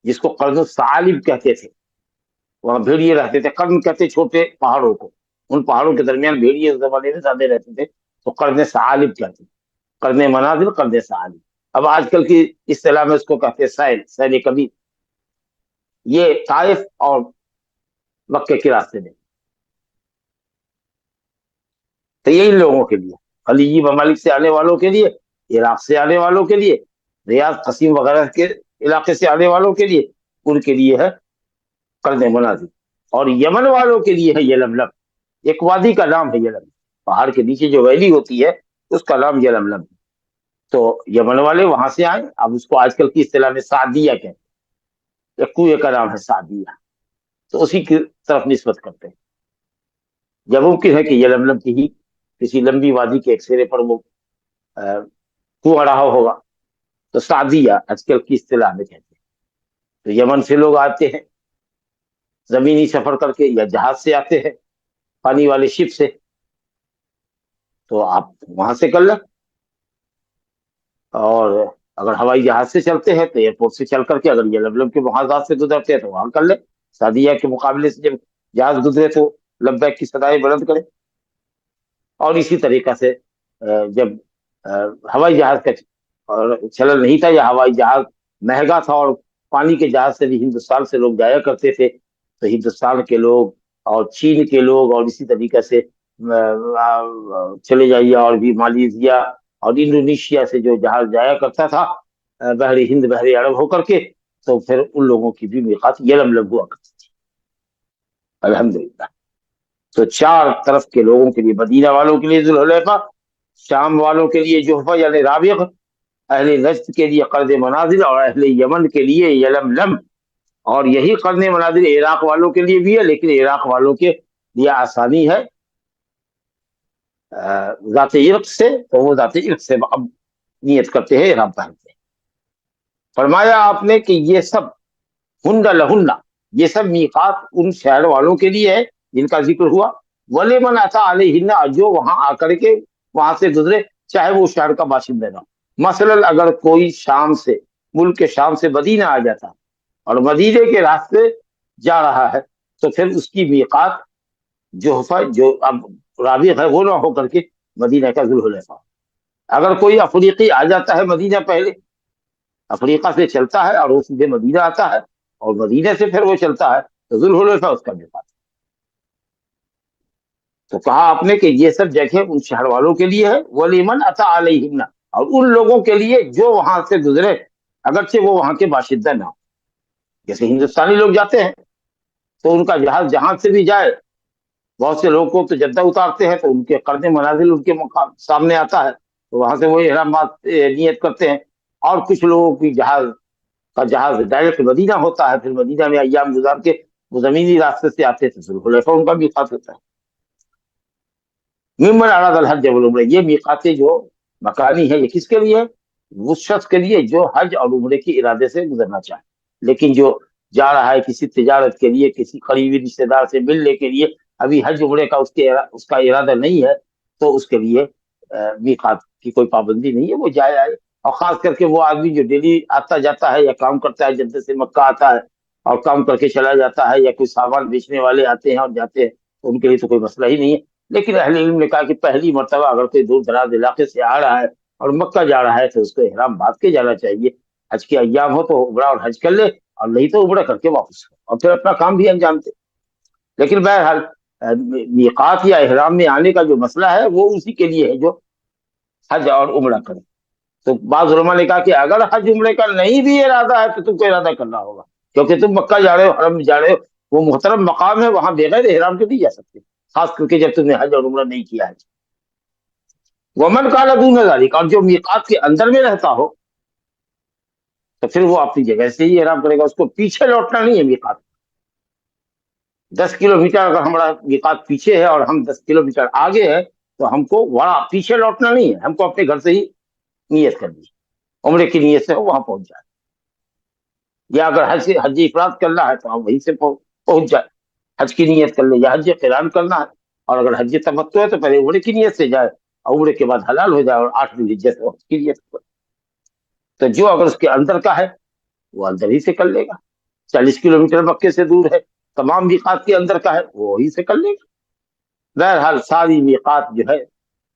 جس کو قرن الثعالب کہتے تھے، وہاں بھیڑیے رہتے تھے. قرن کہتے چھوٹے پہاڑوں کو، ان پہاڑوں کے درمیان بھیڑیے اس زمانے میں زیادہ رہتے تھے، تو قرن ثعالب کہتے ہیں، قرن منازل، قرن ثعالب. اب آج کل کی اصطلاح میں اس کو کہتے ہیں سیل کبیر. یہ طائف اور مکے کے راستے میں. تو یہ ان لوگوں کے لیے، خلیجی ممالک سے آنے والوں کے لیے، عراق سے آنے والوں کے لیے، ریاض قصیم وغیرہ کے علاقے سے آنے والوں کے لیے، ان کے لیے ہے قرن منازل. اور یمن والوں کے لیے ہے یلملم. ایک وادی کا نام ہے یلملم، پہاڑ کے نیچے جو ویلی ہوتی ہے اس کا نام یلملم ہے. تو یمن والے وہاں سے آئے. اب اس کو آج کل کی اصطلاح میں سعدیہ کہتے ہیں، ایک کنویں کا نام ہے سعدیہ، تو اسی کی طرف نسبت کرتے ہیں. جب ممکن ہے کہ یلملم کی ہی کسی لمبی وادی کے ایک سرے پر وہ کنواں رہا ہوگا، تو سعدیہ آج کل کی اصطلاح میں کہتے ہیں. تو یمن سے لوگ آتے ہیں زمینی سفر کر کے، یا جہاز سے آتے ہیں پانی والے شپ سے، تو آپ وہاں سے کر لیں. اور اگر ہوائی جہاز سے چلتے ہیں تو ایئرپورٹ سے چل کر کے، اگر یلملم کے محاذات سے گزرتے ہیں تو وہاں کر لیں. سعدیہ کے مقابلے سے جب جہاز گزرے تو لبیک کی صدائیں بلند کریں. اور اسی طریقہ سے جب ہوائی جہاز کا چلن نہیں تھا، یا ہوائی جہاز مہنگا تھا اور پانی کے جہاز سے بھی ہندوستان سے لوگ جایا کرتے تھے، تو ہندوستان کے لوگ اور چین کے لوگ اور اسی طریقے سے چلے جائیے، اور بھی مالیزیا اور انڈونیشیا سے جو جہاز جایا کرتا تھا بحر ہند بحر عرب ہو کر کے، تو پھر ان لوگوں کی بھی میقات یلملم ہوا کرتی تھی. الحمدللہ. تو چار طرف کے لوگوں کے لیے، مدینہ والوں کے لیے ذوالحلیفہ، شام والوں کے لیے جحفہ یعنی رابغ، اہل نجد کے لیے قرن منازل، اور اہل یمن کے لیے یلملم. اور یہی قرن منازل عراق والوں کے لیے بھی ہے، لیکن عراق والوں کے لیے آسانی ہے ذات عرق سے، تو وہ ذات عرق سے اب نیت کرتے ہیں، احرام پہنتے ہیں. فرمایا آپ نے کہ یہ سب ہن لہن، یہ سب میقات ان شہر والوں کے لیے ہے جن کا ذکر ہوا. ولیمن اتی علیہن، جو وہاں آ کر کے وہاں سے گزرے، چاہے وہ شہر کا باشندہ نہ. مثلا اگر کوئی شام سے، ملک کے شام سے مدینہ آ جاتا اور مدینے کے راستے جا رہا ہے، تو پھر اس کی میقات جحفہ جو اب رابغ ہے وہ نہ ہو کر کے مدینہ کا ذوالحلیفہ. اگر کوئی افریقی آ جاتا ہے مدینہ، پہلے افریقہ سے چلتا ہے اور وہ سیدھے مدینہ آتا ہے، اور مدینہ سے پھر وہ چلتا ہے، تو ذوالحلیفہ اس کا میقات. تو کہا آپ نے کہ یہ سب جگہ ان شہر والوں کے لیے ہے. ولیمن اتی علیہن، اور ان لوگوں کے لیے جو وہاں سے گزرے اگرچہ وہ وہاں کے باشندہ نہ ہو. جیسے ہندوستانی لوگ جاتے ہیں تو ان کا جہاز جہاں سے بھی جائے، بہت سے لوگوں کو تو جدہ اتارتے ہیں تو ان کے قرن منازل ان کے سامنے آتا ہے، تو وہاں سے وہ احرامات نیت کرتے ہیں. اور کچھ لوگوں کی جہاز ڈائریکٹ مدینہ ہوتا ہے، پھر مدینہ میں ایام گزار کے وہ زمینی راستے سے آتے تھے، ذوالحلیفہ ان کا میقات ہوتا ہے. ممن اراد الحج والعمرہ، یہ میقاتیں جو مکانی ہے، یہ کس کے لیے؟ اس شخص کے لیے جو حج اور عمرے کی ارادے سے گزرنا چاہے. لیکن جو جا رہا ہے کسی تجارت کے لیے، کسی قریبی رشتے دار سے ملنے کے لیے، ابھی حج عمرے کا اس کا ارادہ نہیں ہے، تو اس کے لیے میقات کی کوئی پابندی نہیں ہے، وہ جائے آئے. اور خاص کر کے وہ آدمی جو ڈیلی آتا جاتا ہے یا کام کرتا ہے، جدہ سے مکہ آتا ہے اور کام کر کے چلا جاتا ہے، یا کوئی سامان بیچنے والے آتے ہیں اور جاتے ہیں، تو ان کے لیے تو کوئی مسئلہ ہی نہیں ہے. لیکن اہل علم نے کہا کہ پہلی مرتبہ اگر کوئی دور دراز علاقے سے آ رہا ہے اور مکہ جا رہا ہے، تو اس کو احرام باندھ کے جانا چاہیے. حج کے ایام ہو تو عمرہ اور حج کر لے، اور نہیں تو عمرہ کر کے واپس ہو، اور پھر اپنا کام بھی انجام دے. لیکن بہرحال میقات یا احرام میں آنے کا جو مسئلہ ہے وہ اسی کے لیے ہے جو حج اور عمرہ کرے. تو بعض علماء نے کہا کہ اگر حج عمرے کا نہیں بھی ارادہ ہے تو تم کو ارادہ کرنا ہوگا، کیونکہ تم مکہ جا رہے ہو، حرم جا رہے ہو، وہ محترم مقام ہے، وہاں بغیر احرام کے نہیں جا سکتے، خاص کر کے جب تم نے حج اور عمرہ نہیں کیا ہے. ومن کان دون ذلک، اور جو میقات کے اندر میں رہتا ہو تو پھر وہ اپنی جگہ سے ہی احرام کرے گا، اس کو پیچھے لوٹنا نہیں ہے. میقات 10 کلومیٹر اگر ہمارا میقات پیچھے ہے اور ہم 10 کلومیٹر آگے ہے، تو ہم کو وہاں پیچھے لوٹنا نہیں ہے، ہم کو اپنے گھر سے ہی نیت کرنی ہے، عمرے کی نیت سے وہاں پہنچ جائے. یا اگر حج افراد کرنا ہے تو ہم وہیں سے پہنچ جائے، حج کی نیت کر لے. یا حج قران کرنا ہے، اور اگر حج تمتع ہے تو پہلے عمرے کی نیت سے جائے، اور عمرے کے بعد حلال ہو جائے اور 8 دن حج سے حج کی نیت کرے. تو جو اگر اس کے اندر کا ہے وہ اندر ہی سے کر لے گا. 40 کلومیٹر مکے سے دور ہے، تمام میقات کے اندر کا ہے وہ وہیں سے کر لے گا. बहरहाल सारी मीकात जो है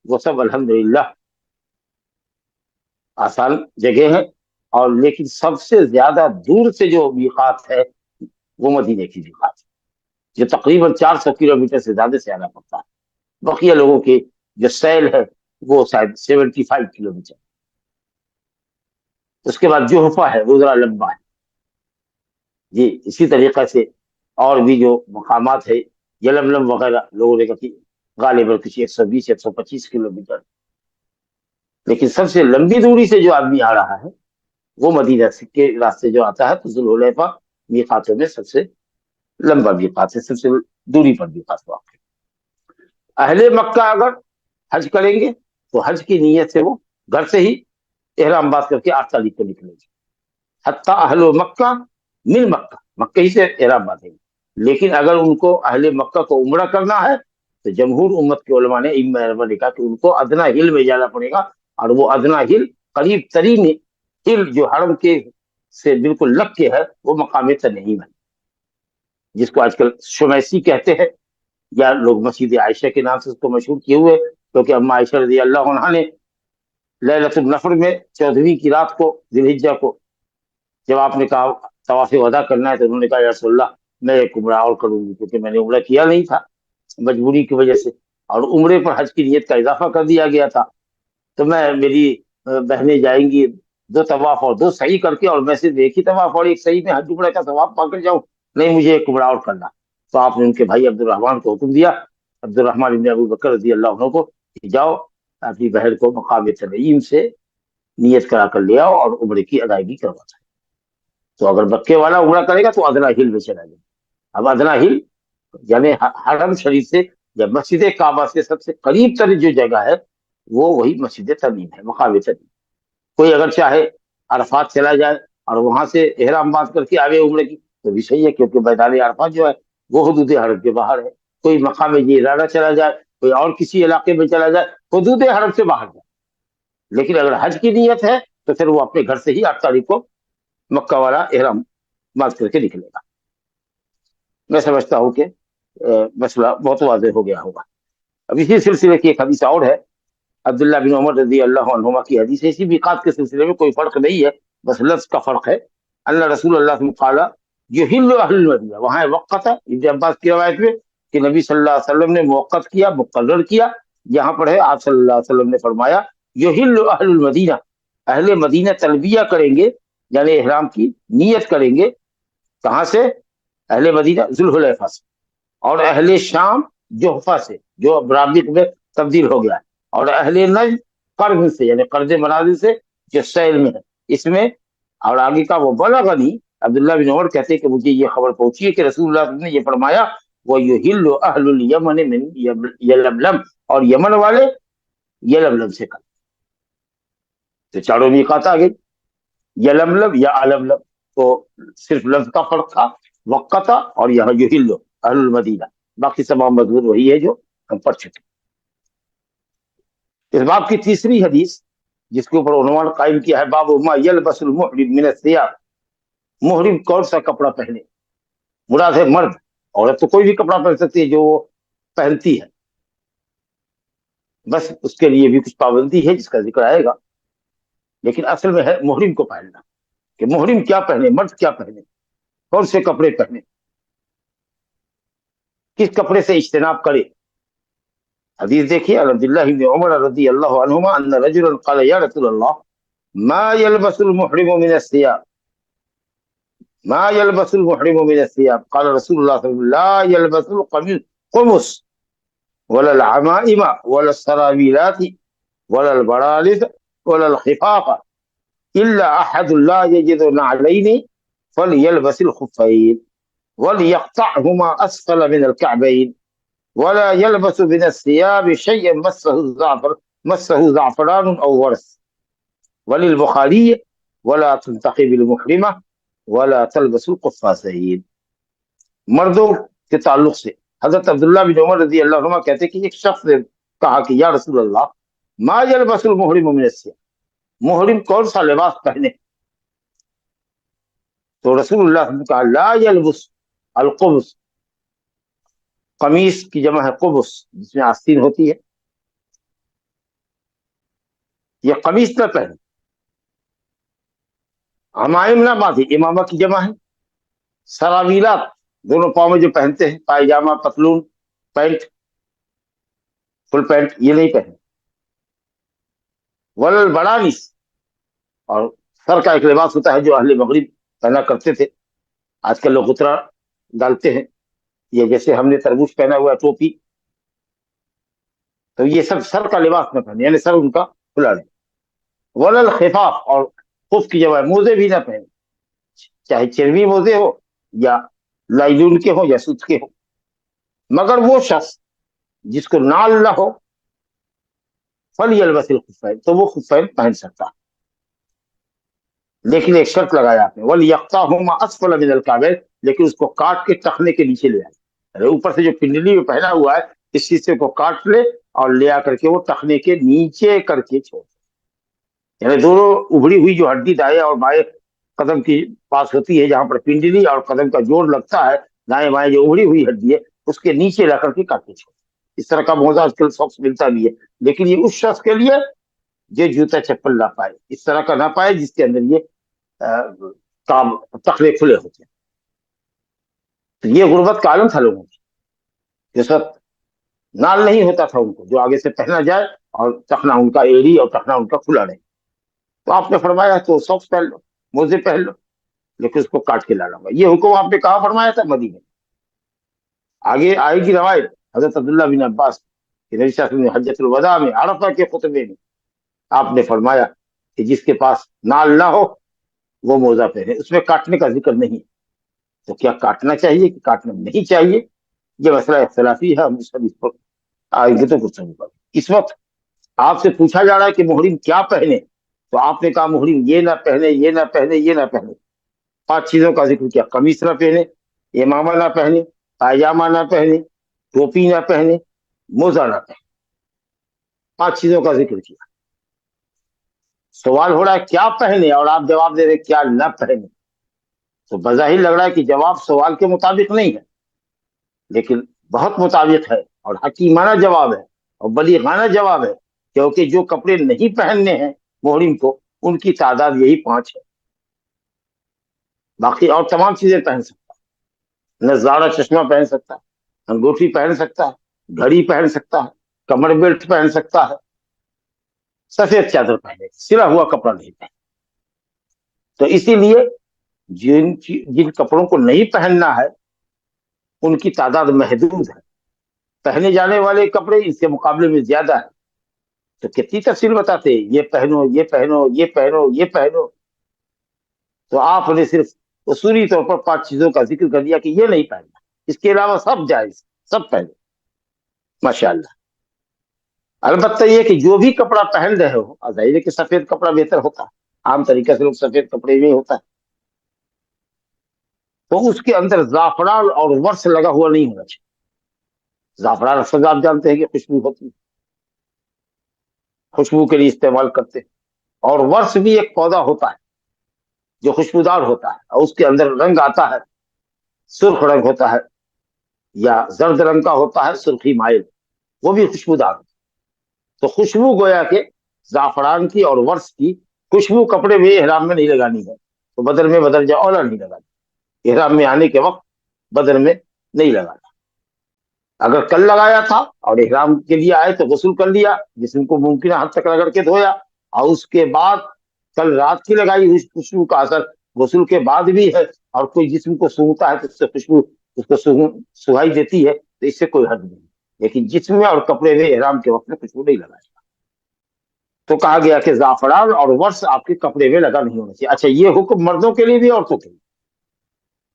वो सब अल्हम्दुलिल्लाह आसान जगह है, और लेकिन सबसे ज्यादा दूर से जो मीकात है वो मदीने की मीकात है, जो तकरीबन 400 किलोमीटर से ज्यादा पड़ता है। बकिया लोगों के जो सैल है वो शायद 75 किलोमीटर। उसके बाद जुहफा है, वो जरा लंबा है जी। इसी तरीके से और भी जो मकामात है, यलमलम वगैरह लोगों ने कहा गालिबन कुछ 120-125 किलोमीटर। लेकिन सबसे लंबी दूरी से जो आदमी आ रहा है वो मदीना के रास्ते जो आता है तो जुल्हुलैफा मीकातों में सबसे लंबा मीकात है, सबसे दूरी पर मीकात हुआ। अहले मक्का अगर हज करेंगे तो हज की नीयत से वो घर से ही एहराम बात करके 8 तारीख को निकलेंगे। हत्ता अहलो मक्का मिन मक्का, मक्के ही से एहराम बांधेंगे। लेकिन अगर उनको अहले मक्का को उम्रा करना है तो जमहूर उम्मत के उलमा ने ने कहा कि उनको अदना हिल में जाना पड़ेगा, और वो अदना हिल करीब तरीन हिल जो हरम के से बिल्कुल लग के है वो मकाम तनईम है, जिसको आजकल शुमैसी कहते हैं, या लोग मस्जिद आयशा के नाम से उसको मशहूर किए हुए, क्योंकि अम्मा आयशा रज़ी अल्लाह अन्हा ने लैलतुल नफ़र में 14वीं की रात को ज़िलहिज्जा को जब आपने कहा तवाफ़ वदा करना है तो उन्होंने कहा या रसूलल्लाह मैं एक उम्रा और करूंगी, क्योंकि मैंने उम्रा किया नहीं था मजबूरी की वजह से, और उम्रे पर हज की नियत का इजाफा कर दिया गया था। तो मैं मेरी बहनें जाएंगी 2 तवाफ और 2 सही करके, और मैं सिर्फ एक ही तवाफ और एक सही में हज उम्रा का सवाब पाकर जाऊं, नहीं मुझे एक उम्रा और करना। तो आपने उनके भाई अब्दुर्रहमान को हुक्म दिया, अब्दुर्रहमान इब्न अबू बकर रज़ी अल्लाह अन्हु को, जाओ अपनी बहन को मकाम तनईम से नियत करा कर ले आओ और उम्रे की अदायगी करवा जाए। तो अगर मक्के वाला उम्रा करेगा तो अदना हिल में चला जाएगा। अब अदना हिल यानी हरम शरीफ से या मस्जिद काबा से सबसे करीब तरीन जो जगह है वो वही मस्जिद तमीम है, मकाम तमीम। कोई अगर चाहे अरफात चला जाए और वहां से एहराम बांध करके आगे उम्र की तो भी सही है, क्योंकि मैदान अरफात जो है वो हुदूद हरम के बाहर है। कोई मकाम जिराना चला जाए, कोई और किसी इलाके में चला जाए, हुदूद हरम से बाहर जाए। लेकिन अगर हज की नीयत है तो फिर वो अपने घर से ही 8 तारीख को मक्का वाला एहराम बांध करके निकलेगा। मैं समझता हूँ कि मसला बहुत वाज़ेह हो गया होगा। अब इसी सिलसिले की एक हदीस और है, अब्दुल्ला बिन उमर रज़ी अल्लाह अन्हुमा की हदीस है। इसी बीकात के सिलसिले में कोई फर्क नहीं है, बस लफ्ज़ का फर्क है। अल्लाह रसूलुल्लाह क़ाला युहिल्लु अहलुल मदीना, वहां वक़्त है इब्न अब्बास की रवायत में कि नबी सल्लल्लाहु अलैहि वसल्लम ने मुवक्कत किया, मुकर्रर किया। यहाँ पर है आप सल्लल्लाहु अलैहि वसल्लम ने फरमाया युहिल्लु अहलुल मदीना, अहले मदीना तलबिया करेंगे यानी इहराम की नियत करेंगे। कहाँ से? अहले मदीना जुल्हुलैफा से, और अहले शाम जुहफा से जो अब राबिक में तब्दील हो गया है, और अहले नज कर्ज से यानी कर्ज मनाजिल से जो सैल में है इसमें। और आगे का वो बलगनी, अब्दुल्ला बिन उमर कहते हैं कि मुझे ये खबर पहुंची है कि रसूलुल्लाह ने ये फरमाया वो युहिल्लु अहलुल यमन मिन यलमलम, और यमन वाले यलमलम से कर। तो चारों मीकात आ गई, यलमलम या अलमलम, तो सिर्फ लफ्ज का फर्क था वक्ता, और यहाँ युहिल्लु अहलुल मदीना, बाकी तमाम मजमून वही है जो हम पढ़ चुके। इस बाब की तीसरी हदीस जिसके ऊपर उन्वान कायम किया है, बाब मा यलबसुल मुहरिम मिन अस्सियाब, मुहरिम कौन सा कपड़ा पहने। मुराद है मर्द, औरत तो कोई भी कपड़ा पहन सकती है जो वो पहनती है, बस उसके लिए भी कुछ पाबंदी है जिसका जिक्र आएगा। लेकिन असल में है मुहरिम को पहनना, कि मुहरिम क्या पहने, मर्द क्या पहने, कौन से कपड़े पहने, किस कपड़े से इज्तिनाब करे। हदीस देखिए, अब्दुल्लाह इब्न उमर रज़ी अल्लाह अन्हुमा अन्ना रजुलन क़ाल या रसूलल्लाह मा यलबसुल मुहरिमु मिन अस्सियाब, मा यलबसुल मुहरिमु मिन अस्सियाब, क़ाल रसूलुल्लाह सल्लल्लाहु अलैहि वसल्लम ला यलबसुल क़मीस वला अमाइमा वला सरावीलाति वला बरालिस वला खिफाफ़ा इल्ला अहदुन ला यजिदु नअलैनि फलयलबसिल खुफ़ैन वलयक़तअहुमा अस्फ़ला मिनल कअबैन वला यलबसु मिन अस्सियाब शय'अन मस्सहु ज़अफ़रान औ वर्स। वलिल बुखारी वला तंतखिबिल मुहरिमा वला तलबसुल क़ुफ़ासैन। मर्दों के ताल्लुक से हजरत अब्दुल्ला बिन उमर रज़ी अल्लाह अन्हुमा कहते कि एक शख्स ने कहा कि या रसूल अल्लाह मा यलबसुल मुहरिमु मिन अस्सियाब, मुहरिम कौन सा लिबास पहने। तो रसूलुल्लाह ने कहा ला यलबस अल-क़ुब्स, قمیص کی جمع ہے قبس، جس میں آستین ہوتی ہے. یہ قمیص نہ پہنے. عمائم نہ باندھے، امامہ کی جمع ہے. سراویلات دونوں پاؤں میں جو پہنتے ہیں، پائجامہ، پتلون، پینٹ، فل پینٹ، یہ نہیں پہنے. ولل بڑانس، اور سر کا ایک لباس ہوتا ہے جو اہل مغرب پہنا کرتے تھے. آج کل لوگ اترا ڈالتے ہیں، یہ جیسے ہم نے تربوز پہنا ہوا ہے، ٹوپی، تو یہ سب سر کا لباس نہ پہنے، یعنی سر ان کا کھلا رہے. ولل خفاف، اور خف کی جگہ موزے بھی نہ پہنے، چاہے چرمی موزے ہو یا لائلون کے ہو یا سوت کے ہو. مگر وہ شخص جس کو نال نہ ہو، فلیلبس الخفین، تو وہ خفین پہن سکتا. لیکن ایک شرط لگایا آپ نے، ولیقطعہما اسفل من الکعبین، لیکن اس کو کاٹ کے ٹخنے کے نیچے لے آئے. اوپر سے جو پنڈلی میں پہنا ہوا ہے اس حصے کو کاٹ لے اور لے آ کر کے وہ ٹخنے کے نیچے کر کے چھوڑ. یعنی دونوں ابھری ہوئی جو ہڈی دائیں اور بائیں قدم کی پاس ہوتی ہے، جہاں پر پنڈلی اور قدم کا جوڑ لگتا ہے، دائیں بائیں جو ابھری ہوئی ہڈی ہے اس کے نیچے لا کر کے کاٹ کے چھوڑ. اس طرح کا موزہ آج کل ساکس ملتا بھی ہے، لیکن یہ اس شخص کے لیے جو جوتا چپل نہ پائے، اس طرح کا نہ پائے جس کے اندر یہ کام تخلے کھلے ہوتے ہیں. تو یہ غربت کا عالم تھا لوگوں کی. اس وقت نال نہیں ہوتا تھا ان کو جو آگے سے پہنا جائے اور ٹخنا ان کا ایڑی اور ٹخنا ان کا کھلا رہے. تو آپ نے فرمایا تو ساکس پہن لو، موزے پہن لو، لیکن اس کو کاٹ کے لانا ہوگا. یہ حکم آپ نے کہاں فرمایا تھا؟ مدینے. آگے آئے گی روایت حضرت عبداللہ بن عباس کہ نبی صلی اللہ علیہ وسلم نے حجۃ الوداع میں، عرفہ کے خطبے میں آپ نے فرمایا کہ جس کے پاس نال نہ ہو وہ موزہ پہنے. اس میں کاٹنے کا ذکر نہیں. تو کیا کاٹنا چاہیے کہ کاٹنا نہیں چاہیے، یہ مسئلہ اختلافی ہے. ہم اس پر آئیں گے تو گفتگو کریں. اس وقت آپ سے پوچھا جا رہا ہے کہ محرم کیا پہنے، تو آپ نے کہا محرم یہ نہ پہنے، یہ نہ پہنے، یہ نہ پہنے. 5 چیزوں کا ذکر کیا. قمیص نہ پہنے، امامہ نہ پہنے، پائجامہ نہ پہنے، ٹوپی نہ پہنے، موزہ نہ پہنے. 5 چیزوں کا ذکر کیا. سوال ہو رہا ہے کیا پہنے، اور آپ جواب دے رہے کیا نہ پہنے. تو بظاہر لگ رہا ہے کہ جواب سوال کے مطابق نہیں ہے، لیکن بہت مطابق ہے اور حکیمانہ جواب ہے اور بلیغانہ جواب ہے. کیونکہ جو کپڑے نہیں پہننے ہیں محرم کو، ان کی تعداد یہی 5 ہے. باقی اور تمام چیزیں پہن سکتا ہے. نظارہ چشمہ پہن سکتا ہے، انگوٹھی پہن سکتا ہے، گھڑی پہن سکتا ہے، کمر بیلٹ پہن سکتا ہے، سفید چادر پہنے، سلا ہوا کپڑا نہیں پہنے. تو اسی لیے جن کپڑوں کو نہیں پہننا ہے ان کی تعداد محدود ہے. پہنے جانے والے کپڑے اس کے مقابلے میں زیادہ ہے. تو کتنی تفصیل بتاتے، یہ پہنو، یہ پہنو، یہ پہنو، یہ پہنو. تو آپ نے صرف اصولی طور پر 5 چیزوں کا ذکر کر دیا کہ یہ نہیں پہننا، اس کے علاوہ سب جائز، سب پہنو. ماشاءاللہ. البتہ یہ کہ جو بھی کپڑا پہن رہے ہو، ظاہر ہے کہ سفید کپڑا بہتر ہوتا ہے. عام طریقے سے لوگ سفید کپڑے میں ہوتا ہے، تو اس کے اندر زعفران اور ورس لگا ہوا نہیں ہونا چاہیے. زعفران اکثر آپ جانتے ہیں کہ خوشبو ہوتی ہے، خوشبو کے لیے استعمال کرتے ہیں. اور ورس بھی ایک پودا ہوتا ہے جو خوشبودار ہوتا ہے، اور اس کے اندر رنگ آتا ہے، سرخ رنگ ہوتا ہے یا زرد رنگ کا ہوتا ہے، سرخی مائل، وہ بھی خوشبودار ہوتا ہے. تو خوشبو گویا کہ زعفران کی اور ورس کی خوشبو کپڑے میں احرام میں نہیں لگانی ہے. تو بدن میں بدل جا اولا نہیں لگانی، احرام میں آنے کے وقت بدن میں نہیں لگانا. اگر کل لگایا تھا اور احرام کے لیے آئے تو غسل کر لیا، جسم کو ممکنہ حد تک رگڑ کے دھویا، اور اس کے بعد کل رات کی لگائی ہوئی خوشبو کا اثر غسل کے بعد بھی ہے، اور کوئی جسم کو سونگتا ہے تو اس سے خوشبو اس کو سہائی دیتی ہے، تو اس سے کوئی حد نہیں. لیکن جسم میں اور کپڑے میں احرام کے وقت میں خوشبو نہیں لگائے گا. تو کہا گیا کہ زعفران اور ورس آپ کے کپڑے میں لگا نہیں ہونا چاہیے. اچھا، یہ حکم مردوں کے لیے بھی عورتوں کے لیے،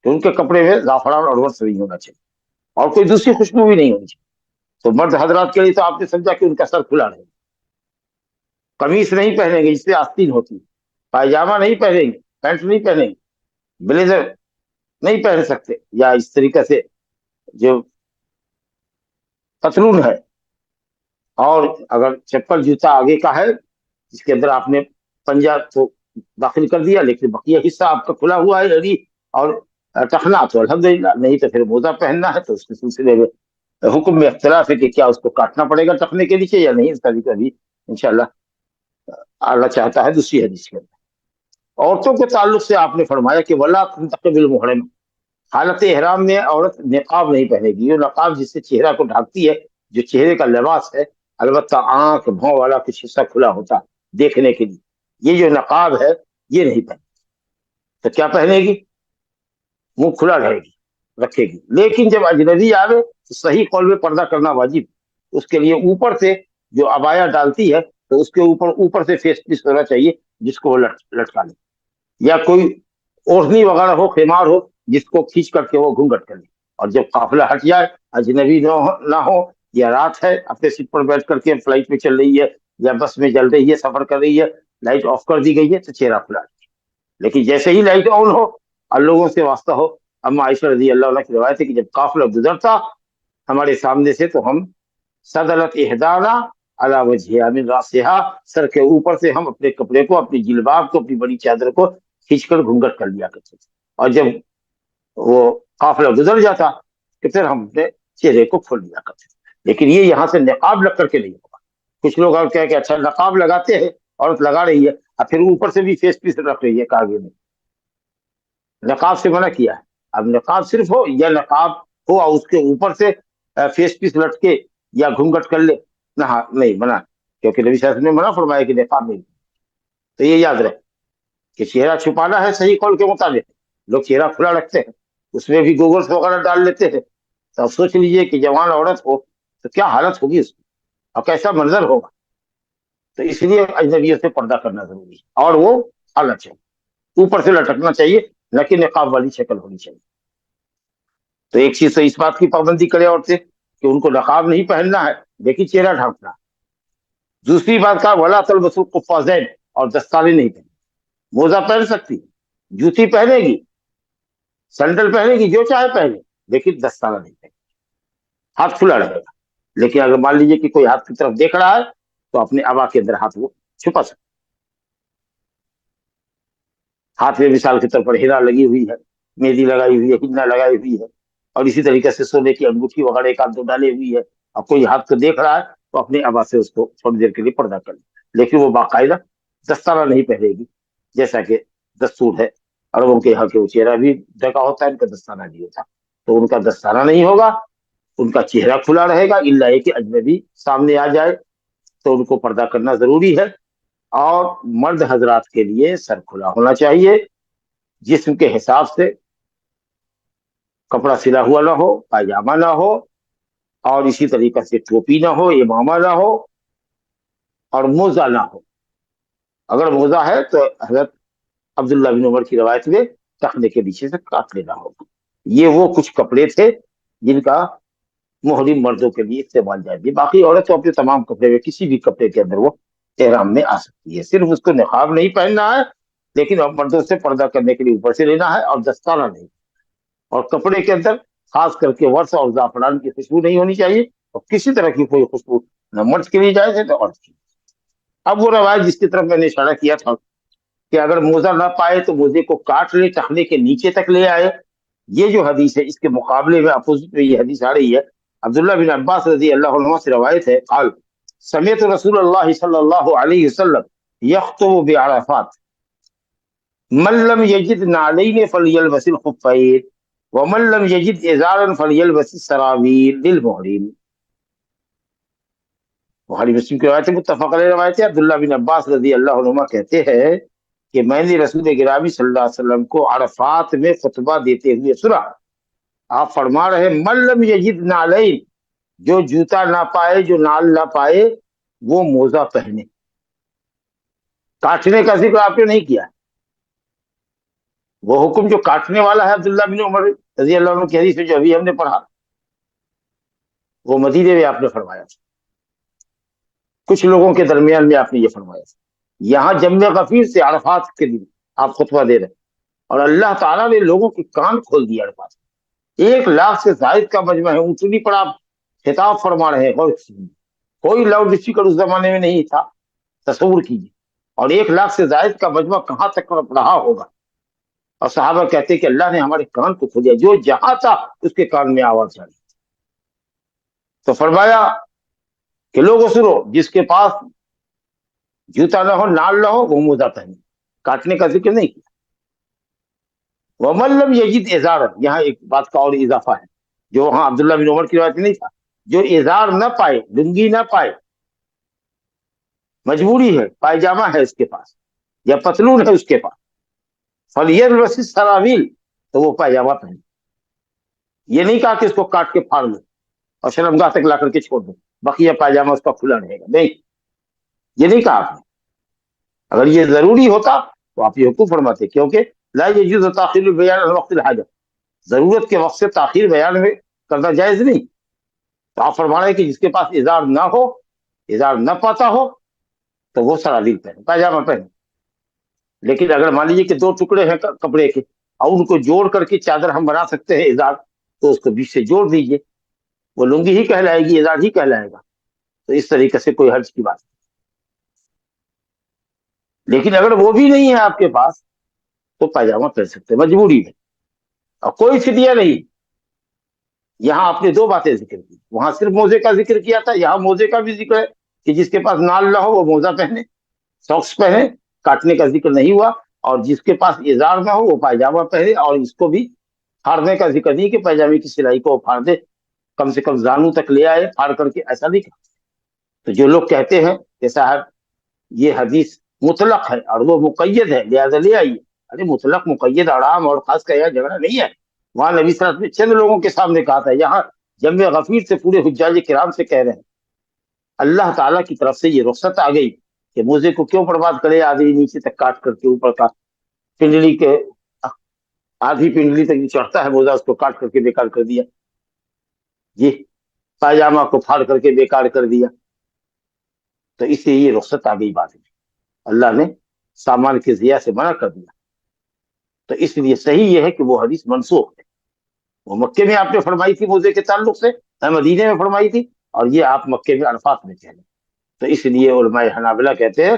کہ ان کے کپڑے میں زعفران اور ورس نہیں ہونا چاہیے اور کوئی دوسری خوشبو بھی نہیں ہونی چاہیے. تو مرد حضرات کے لیے تو آپ نے سمجھا کہ ان کا سر کھلا رہے گا، قمیص نہیں پہنیں گے جس سے آستین ہوتی ہے، پائجامہ نہیں پہنیں گے، پینٹ نہیں پہنیں گے، بلیزر نہیں پہن سکتے، یا اس طریقے سے جو پتلون ہے. اور اگر چپل جوتا آگے کا ہے جس کے اندر آپ نے پنجہ تو داخل کر دیا، لیکن بقیہ حصہ آپ کا کھلا ہوا ہے، اور ٹخنا، تو الحمدللہ. نہیں تو پھر موزہ پہننا ہے تو اس کے سلسلے میں हुक्म में इख्तलाफ है कि क्या उसको काटना पड़ेगा टखने के नीचे या नहीं, इसका जिक्र भी इंशाल्लाह अल्लाह चाहता है दूसरी हदीस के अंदर। औरतों के ताल्लुक से आपने फरमाया कि वला तक़बिल मुहरम, हालत एहराम में औरत निकाब नहीं पहनेगी। ये नकाब जिससे चेहरा को ढकती है, जो चेहरे का लिबास है, अलबत्ता आंख भौं वाला कुछ हिस्सा खुला होता देखने के लिए, ये जो नकाब है ये नहीं पहने। तो क्या पहनेगी? मुंह खुला रहेगी, रखेगी। लेकिन जब अजनबी आवे तो सही कौल में पर्दा करना वाजिब। उसके लिए ऊपर से जो अबाया डालती है तो उसके ऊपर से फेस पीस होना चाहिए जिसको वो लटका ले, या कोई ओढ़नी वगैरह हो, खेमार हो, जिसको खींच करके वो घूंघट कर ले। और जब काफिला हट जाए, अजनबी ना हो, या रात है, अपने सीट पर बैठ करके फ्लाइट में चल रही है या बस में चल रही है, सफर कर रही है, लाइट ऑफ कर दी गई है, तो चेहरा खुला। लेकिन जैसे ही लाइट ऑन हो और लोगों से वास्ता हो, अम्मा आयशा रजी अल्लाह अन्हा की रिवायत है कि जब काफिला गुजरता हमारे सामने से तो हम सदलत इहदाना अला वजहिहा मिन रासिहा, सर के ऊपर से हम अपने कपड़े को, अपनी जिलबाब को, अपनी बड़ी चादर को खींचकर घूंघट कर लिया करते थे। और जब वो काफिला गुजर जाता तो फिर हम अपने चेहरे को खोल लिया करते थे। लेकिन ये यहाँ से नकाब लग करके नहीं होगा। कुछ लोग और कह के अच्छा नकाब लगाते हैं, औरत लगा रही है और फिर ऊपर से भी फेस पीस रख रही है, कागे में। नकाब से मना किया है। अब नकाब सिर्फ हो या नकाब हो और उसके ऊपर से फेस पीस लटके या घूंघट कर ले, ना नहीं मना, क्योंकि नबी सल्लल्लाहु अलैहि वसल्लम ने मना फरमाया कि नकाब नहीं। तो ये याद रहे कि चेहरा छुपाना है सही कौल के मुताबिक। लोग चेहरा खुला रखते हैं, उसमें भी गोगल्स वगैरह डाल लेते हैं। तो अब सोच लीजिए कि जवान औरत हो तो क्या हालत होगी उसकी और कैसा मंजर होगा। तो इसलिए अजनबियों से पर्दा करना जरूरी है, और वो आना चाहिए, ऊपर से लटकना चाहिए, न कि नकाब वाली शक्ल होनी चाहिए। तो एक चीज तो इस बात की पाबंदी करे औरतें कि उनको नकाब नहीं पहनना है, लेकिन चेहरा ढांकना। दूसरी बात का वला तलबसुल कुफ़्फ़ाज़ैन, और दस्ताने नहीं पहने। मोजा पहन सकती, जूती पहनेगी, सैंडल पहनेगी, जो चाहे पहने, लेकिन दस्ताना नहीं पहने, हाथ खुला रहेगा। लेकिन अगर मान लीजिए कि कोई हाथ की तरफ देख रहा है तो अपने अबा के अंदर हाथ वो छुपा सकता। हाथ में मिसाल के तौर पर हीरा लगी हुई है, मेहंदी लगाई हुई है, हिन्ना लगाई हुई है, और इसी तरीके से सोने की अंगूठी वगैरह एक आध दो डाली हुई है, और कोई हाथ को देख रहा है तो अपने अबा से उसको थोड़ी देर के लिए पर्दा कर ले। लेकिन वो बाकायदा दस्ताना नहीं पहनेगी, जैसा कि दस्तूर है। अरबों के यहाँ के चेहरा भी ढका होता है, उनका दस्ताना नहीं होता। तो उनका दस्ताना नहीं होगा, उनका चेहरा खुला रहेगा, इल्ला कि अजनबी सामने आ जाए तो उनको पर्दा करना जरूरी है। और मर्द हजरात के लिए सर खुला होना चाहिए, जिस्म के हिसाब से कपड़ा सिला हुआ ना हो, पायजामा ना हो, और इसी तरीके से टोपी ना हो, इमामा ना हो, और मोजा ना हो। अगर मोजा है तो हजरत अब्दुल्ला बिन उमर की रवायत में टखने के नीचे से काट लेना होगा। ये वो कुछ कपड़े थे जिनका मुहरिम मर्दों के लिए इस्तेमाल जाएगी। बाकी औरत तो अपने तमाम कपड़े में, किसी भी कपड़े के अंदर वो एहराम में आ सकती है। सिर्फ उसको निकाब नहीं पहनना है, लेकिन अब मर्दों से पर्दा करने के लिए ऊपर से लेना है, और दस्ताना नहीं। और कपड़े के अंदर खास करके वर्ष और जाफरान की खुशबू नहीं होनी चाहिए, और किसी तरह की कोई खुशबू न मर्द के लिए जायज है तो औरत की। अब वो रवायत जिसकी तरफ मैंने इशारा किया था कि अगर मोजा ना पाए तो मोजे को काट ले, टखने के नीचे तक ले आए, ये जो हदीस है इसके मुकाबले में अपोजिट में ये हदीस आ रही है। अब्दुल्ला बिन अब्बास रजी अल्लाह अन्हुमा से रवायत है, काल समेत रसूलुल्लाह सल्लल्लाहु अलैहि वसल्लम यख्तुबु बिअरफात मन लम यजिद नालैन फलयलबसिल खुफ़ैन व मन लम यजिद इज़ारन फलयलबसिस सरावील लिलमुहरिम। बुखारी मुस्लिम की रवायत है, मुत्तफ़क़ अलैह रवायत है। अब्दुल्ला बिन अब्बास रजी अल्लाह अन्हुमा कहते हैं कि मैंने रसूल गिरामी सल्लल्लाहु अलैहि वसल्लम को अरफात में खुतबा देते हुए सुना। आप फरमा रहे मल्लम यजिद नालैन, जो जूता ना पाए, जो नाल ना पाए, वो मोजा पहने। काटने का जिक्र आपने नहीं किया। वो हुक्म जो काटने वाला है अब्दुल्ला बिन उमर रजी अल्लाह अन्हु की हदीस में जो अभी हमने पढ़ा, वो मदीने में आपने फरमाया था, कुछ लोगों के दरमियान में आपने ये फरमाया था। यहाँ जम्मे गफीर से अरफात के दिन आप खुतबा दे रहे, और अल्लाह ताला ने लोगों के कान खोल दिया। अरफात 1 लाख से जायद का मजमा है, ऊंचनी पर आप खिताब फरमा रहे हैं। कोई लाउड स्पीकर उस जमाने में नहीं था, तस्वुर कीजिए। और 1 लाख से जायद का मजमा कहाँ तक रहा होगा। और सहाबा कहते कि अल्लाह ने हमारे कान को खोल दिया, जो जहां था उसके कान में आवाज आ रही। تو فرمایا کہ لوگوں سنو، جس کے پاس جوتا نہ ہو، نال نہ ہو، وہ موزہ پہنے، کاٹنے کا ذکر نہیں کیا. وَمَن لَّمْ يَجِدْ إِزَارًا، یہاں ایک بات کا اور اضافہ ہے جو وہاں عبداللہ بن عمر کی روایت میں نہیں تھا. جو ازار نہ پائے، لنگی نہ پائے، مجبوری ہے، پائجامہ ہے اس کے پاس یا پتلون ہے اس کے پاس، فَلْيَلْبَسِ السَّرَاوِيلَ، تو وہ پائجامہ پہنے. یہ نہیں کہا کہ اس کو کاٹ کے پھاڑ لو اور شرمگاہ تک لا کر کے چھوڑ دو، بقیہ پائجامہ اس کا کھلا رہے گا، نہیں، یہ نہیں کہا آپ نے. اگر یہ ضروری ہوتا تو آپ یہ حکم فرماتے، کیونکہ لا يجوز تاخیر البیان عن وقت الحاجہ، ضرورت کے وقت سے تاخیر بیان میں کرنا جائز نہیں. تو آپ فرما رہے ہیں کہ جس کے پاس ازار نہ ہو، ازار نہ پاتا ہو، تو وہ سراویل پہنے، پائجامہ پہنے. لیکن اگر مان لیجیے کہ دو ٹکڑے ہیں کپڑے کے اور ان کو جوڑ کر کے چادر ہم بنا سکتے ہیں ازار، تو اس کو بیچ سے جوڑ دیجیے، وہ لنگی ہی کہلائے گی، ازار ہی کہلائے گا. تو اس طریقے سے کوئی حرج کی بات نہیں. لیکن اگر وہ بھی نہیں ہے آپ کے پاس تو پائجامہ پہن سکتے، مجبوری ہے، اور کوئی فدیہ نہیں. یہاں آپ نے دو باتیں ذکر کی، وہاں صرف موزے کا ذکر کیا تھا، یہاں موزے کا بھی ذکر ہے کہ جس کے پاس نال نہ ہو وہ موزہ پہنے، ساکس پہنے، کاٹنے کا ذکر نہیں ہوا. اور جس کے پاس ازار نہ ہو وہ پائجامہ پہنے، اور اس کو بھی پھاڑنے کا ذکر نہیں کہ پائجامے کی سلائی کو پھاڑ دے، کم سے کم زانو تک لے آئے پھاڑ کر کے، ایسا نہیں کہا. تو جو لوگ کہتے ہیں کہ صاحب یہ حدیث مطلق ہے اور وہ مقید ہے لہذا لے آئیے، ارے مطلق، مقید، عام اور خاص کا یہاں جھگڑا نہیں ہے. وہاں نبی صلی اللہ علیہ وسلم نے چند لوگوں کے سامنے کہا تھا، یہاں جمع غفیر سے پورے حجاج کرام سے کہہ رہے ہیں. اللہ تعالیٰ کی طرف سے یہ رخصت آ گئی کہ موزے کو کیوں برباد کرے، آدھی نیچے تک کاٹ کر کے، اوپر کا پنڈلی کے آدھی پنڈلی تک جو چڑھتا ہے موزہ، اس کو کاٹ کر کے بیکار کر دیا، جی، پائجامہ کو پھاڑ کر کے بیکار کر دیا. تو اس لیے یہ رخصت آ گئی بات میں، اللہ نے سامان کے ضیاع سے منع کر دیا. تو اس لیے صحیح یہ ہے کہ وہ حدیث منسوخ ہے. وہ مکے میں آپ نے فرمائی تھی موزے کے تعلق سے، مدینے میں فرمائی تھی، اور یہ آپ مکے میں عرفات میں کہہ لیں. تو اس لیے علماء حنابلہ کہتے ہیں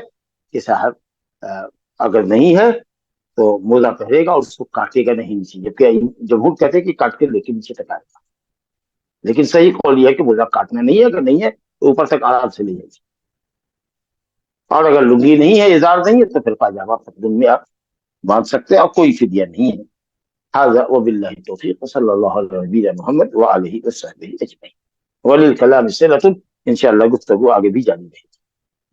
کہ صاحب اگر نہیں ہے تو موزہ پہنے گا اور اس کو کاٹے گا نہیں نیچے، جبکہ جمہور کہتے ہیں کہ کاٹ کے لیکن نیچے تک آئے گا. لیکن صحیح قول یہ ہے کہ موزہ کاٹنا نہیں ہے، اگر نہیں ہے تو اوپر تک آرام سے لے جائیے. اور اگر لنگی نہیں ہے، ازار نہیں ہے، تو پھر پائجامہ پتلون میں آپ باندھ سکتے ہیں اور کوئی فدیہ نہیں ہے. هذا وبالله التوفيق وصلى الله على نبينا محمد وآله وصحبه اجمعین. وللکلام صلۃ، انشاءاللہ گفتگو آگے بھی جاری رہے گی.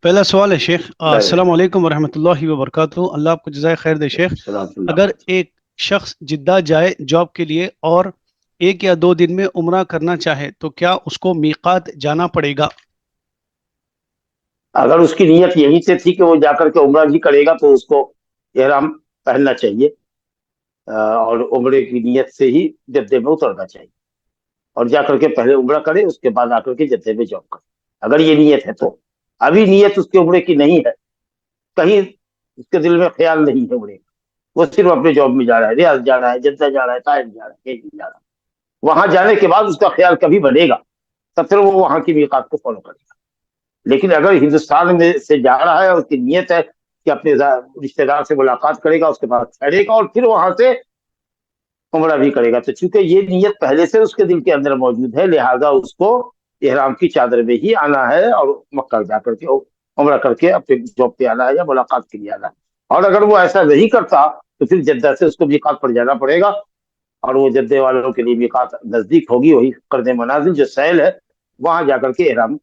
پہلا سوال ہے شیخ، السلام علیکم ورحمۃ اللہ وبرکاتہ، اللہ آپ کو جزائے خیر دے شیخ. اگر ایک شخص جدہ جائے جاب کے لیے اور 1 یا 2 دن میں عمرہ کرنا چاہے تو کیا اس کو میقات جانا پڑے گا؟ اگر اس کی نیت یہی سے تھی کہ وہ جا کر کے عمرہ بھی کرے گا تو اس کو احرام پہننا چاہیے اور عمرے کی نیت سے ہی جدے میں اترنا چاہیے، اور جا کر کے پہلے عمرہ کرے، اس کے بعد آ کر کے جدے میں جاب کرے، اگر یہ نیت ہے تو. ابھی نیت اس کے عمرے کی نہیں ہے، کہیں اس کے دل میں خیال نہیں ہے عمرے کا، وہ صرف اپنے جاب میں جا رہا ہے، ریاض جا رہا ہے، جدہ جا رہا ہے، طائف جا رہا ہے، کہیں نہیں جا رہا. وہاں جانے کے بعد اس کا خیال کبھی بنے گا تب پھر وہ وہاں کی میقات کو فالو کرے گا. لیکن اگر ہندوستان میں سے جا رہا ہے اور اس کی نیت ہے کہ اپنے رشتہ دار سے ملاقات کرے گا، اس کے بعد ٹھہرے گا اور پھر وہاں سے عمرہ بھی کرے گا، تو چونکہ یہ نیت پہلے سے اس کے دل کے اندر موجود ہے، لہذا اس کو احرام کی چادر میں ہی آنا ہے اور مکہ جا کر کے عمرہ کر کے اپنے جاب پہ آنا ہے یا ملاقات کے لیے آنا ہے. اور اگر وہ ایسا نہیں کرتا تو پھر جدہ سے اس کو میقات پر جانا پڑے گا، اور وہ جدے والوں کے لیے میقات نزدیک ہوگی، وہی قرن منازل جو سیل ہے، وہاں جا کر کے احرام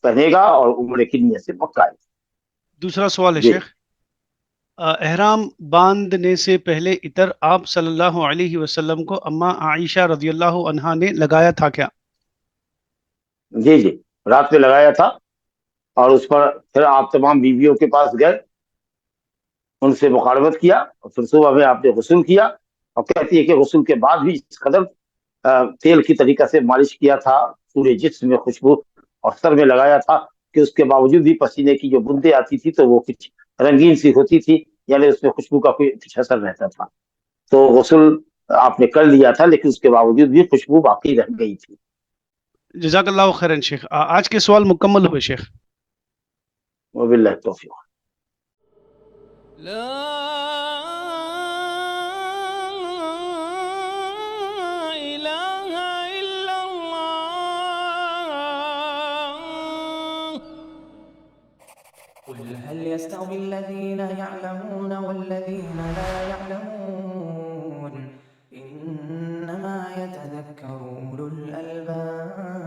پہنے گا اور عمرے کی نیت سے مکہ آئے گا. دوسرا سوال ہے جی. شیخ، احرام باندھنے سے پہلے عطر آپ صلی اللہ علیہ وسلم کو اماں عائشہ رضی اللہ عنہا نے لگایا تھا کیا؟ جی جی، رات میں لگایا تھا، اور اس پر پھر آپ تمام بیویوں کے پاس گئے، ان سے مخالفت کیا، اور پھر صبح میں آپ نے غسل کیا. اور کہتی ہے کہ غسل کے بعد بھی اس قدر تیل کی طریقہ سے مالش کیا تھا، پورے جسم میں خوشبو اور سر میں لگایا تھا کہ اس کے باوجود بھی پسینے کی جو بوندیں آتی تھی تو وہ کچھ رنگین سی ہوتی تھی، یعنی اس میں خوشبو کا کوئی کچھ اثر رہتا تھا. تو غسل آپ نے کر لیا تھا لیکن اس کے باوجود بھی خوشبو باقی رہ گئی تھی. جزاک اللہ خیرن شیخ. آج کے سوال مکمل ہوئے شیخ. وباللہ التوفیق. لا يستوي الذين يعلمون والذين لا يعلمون إنما يتذكر أولو الألباب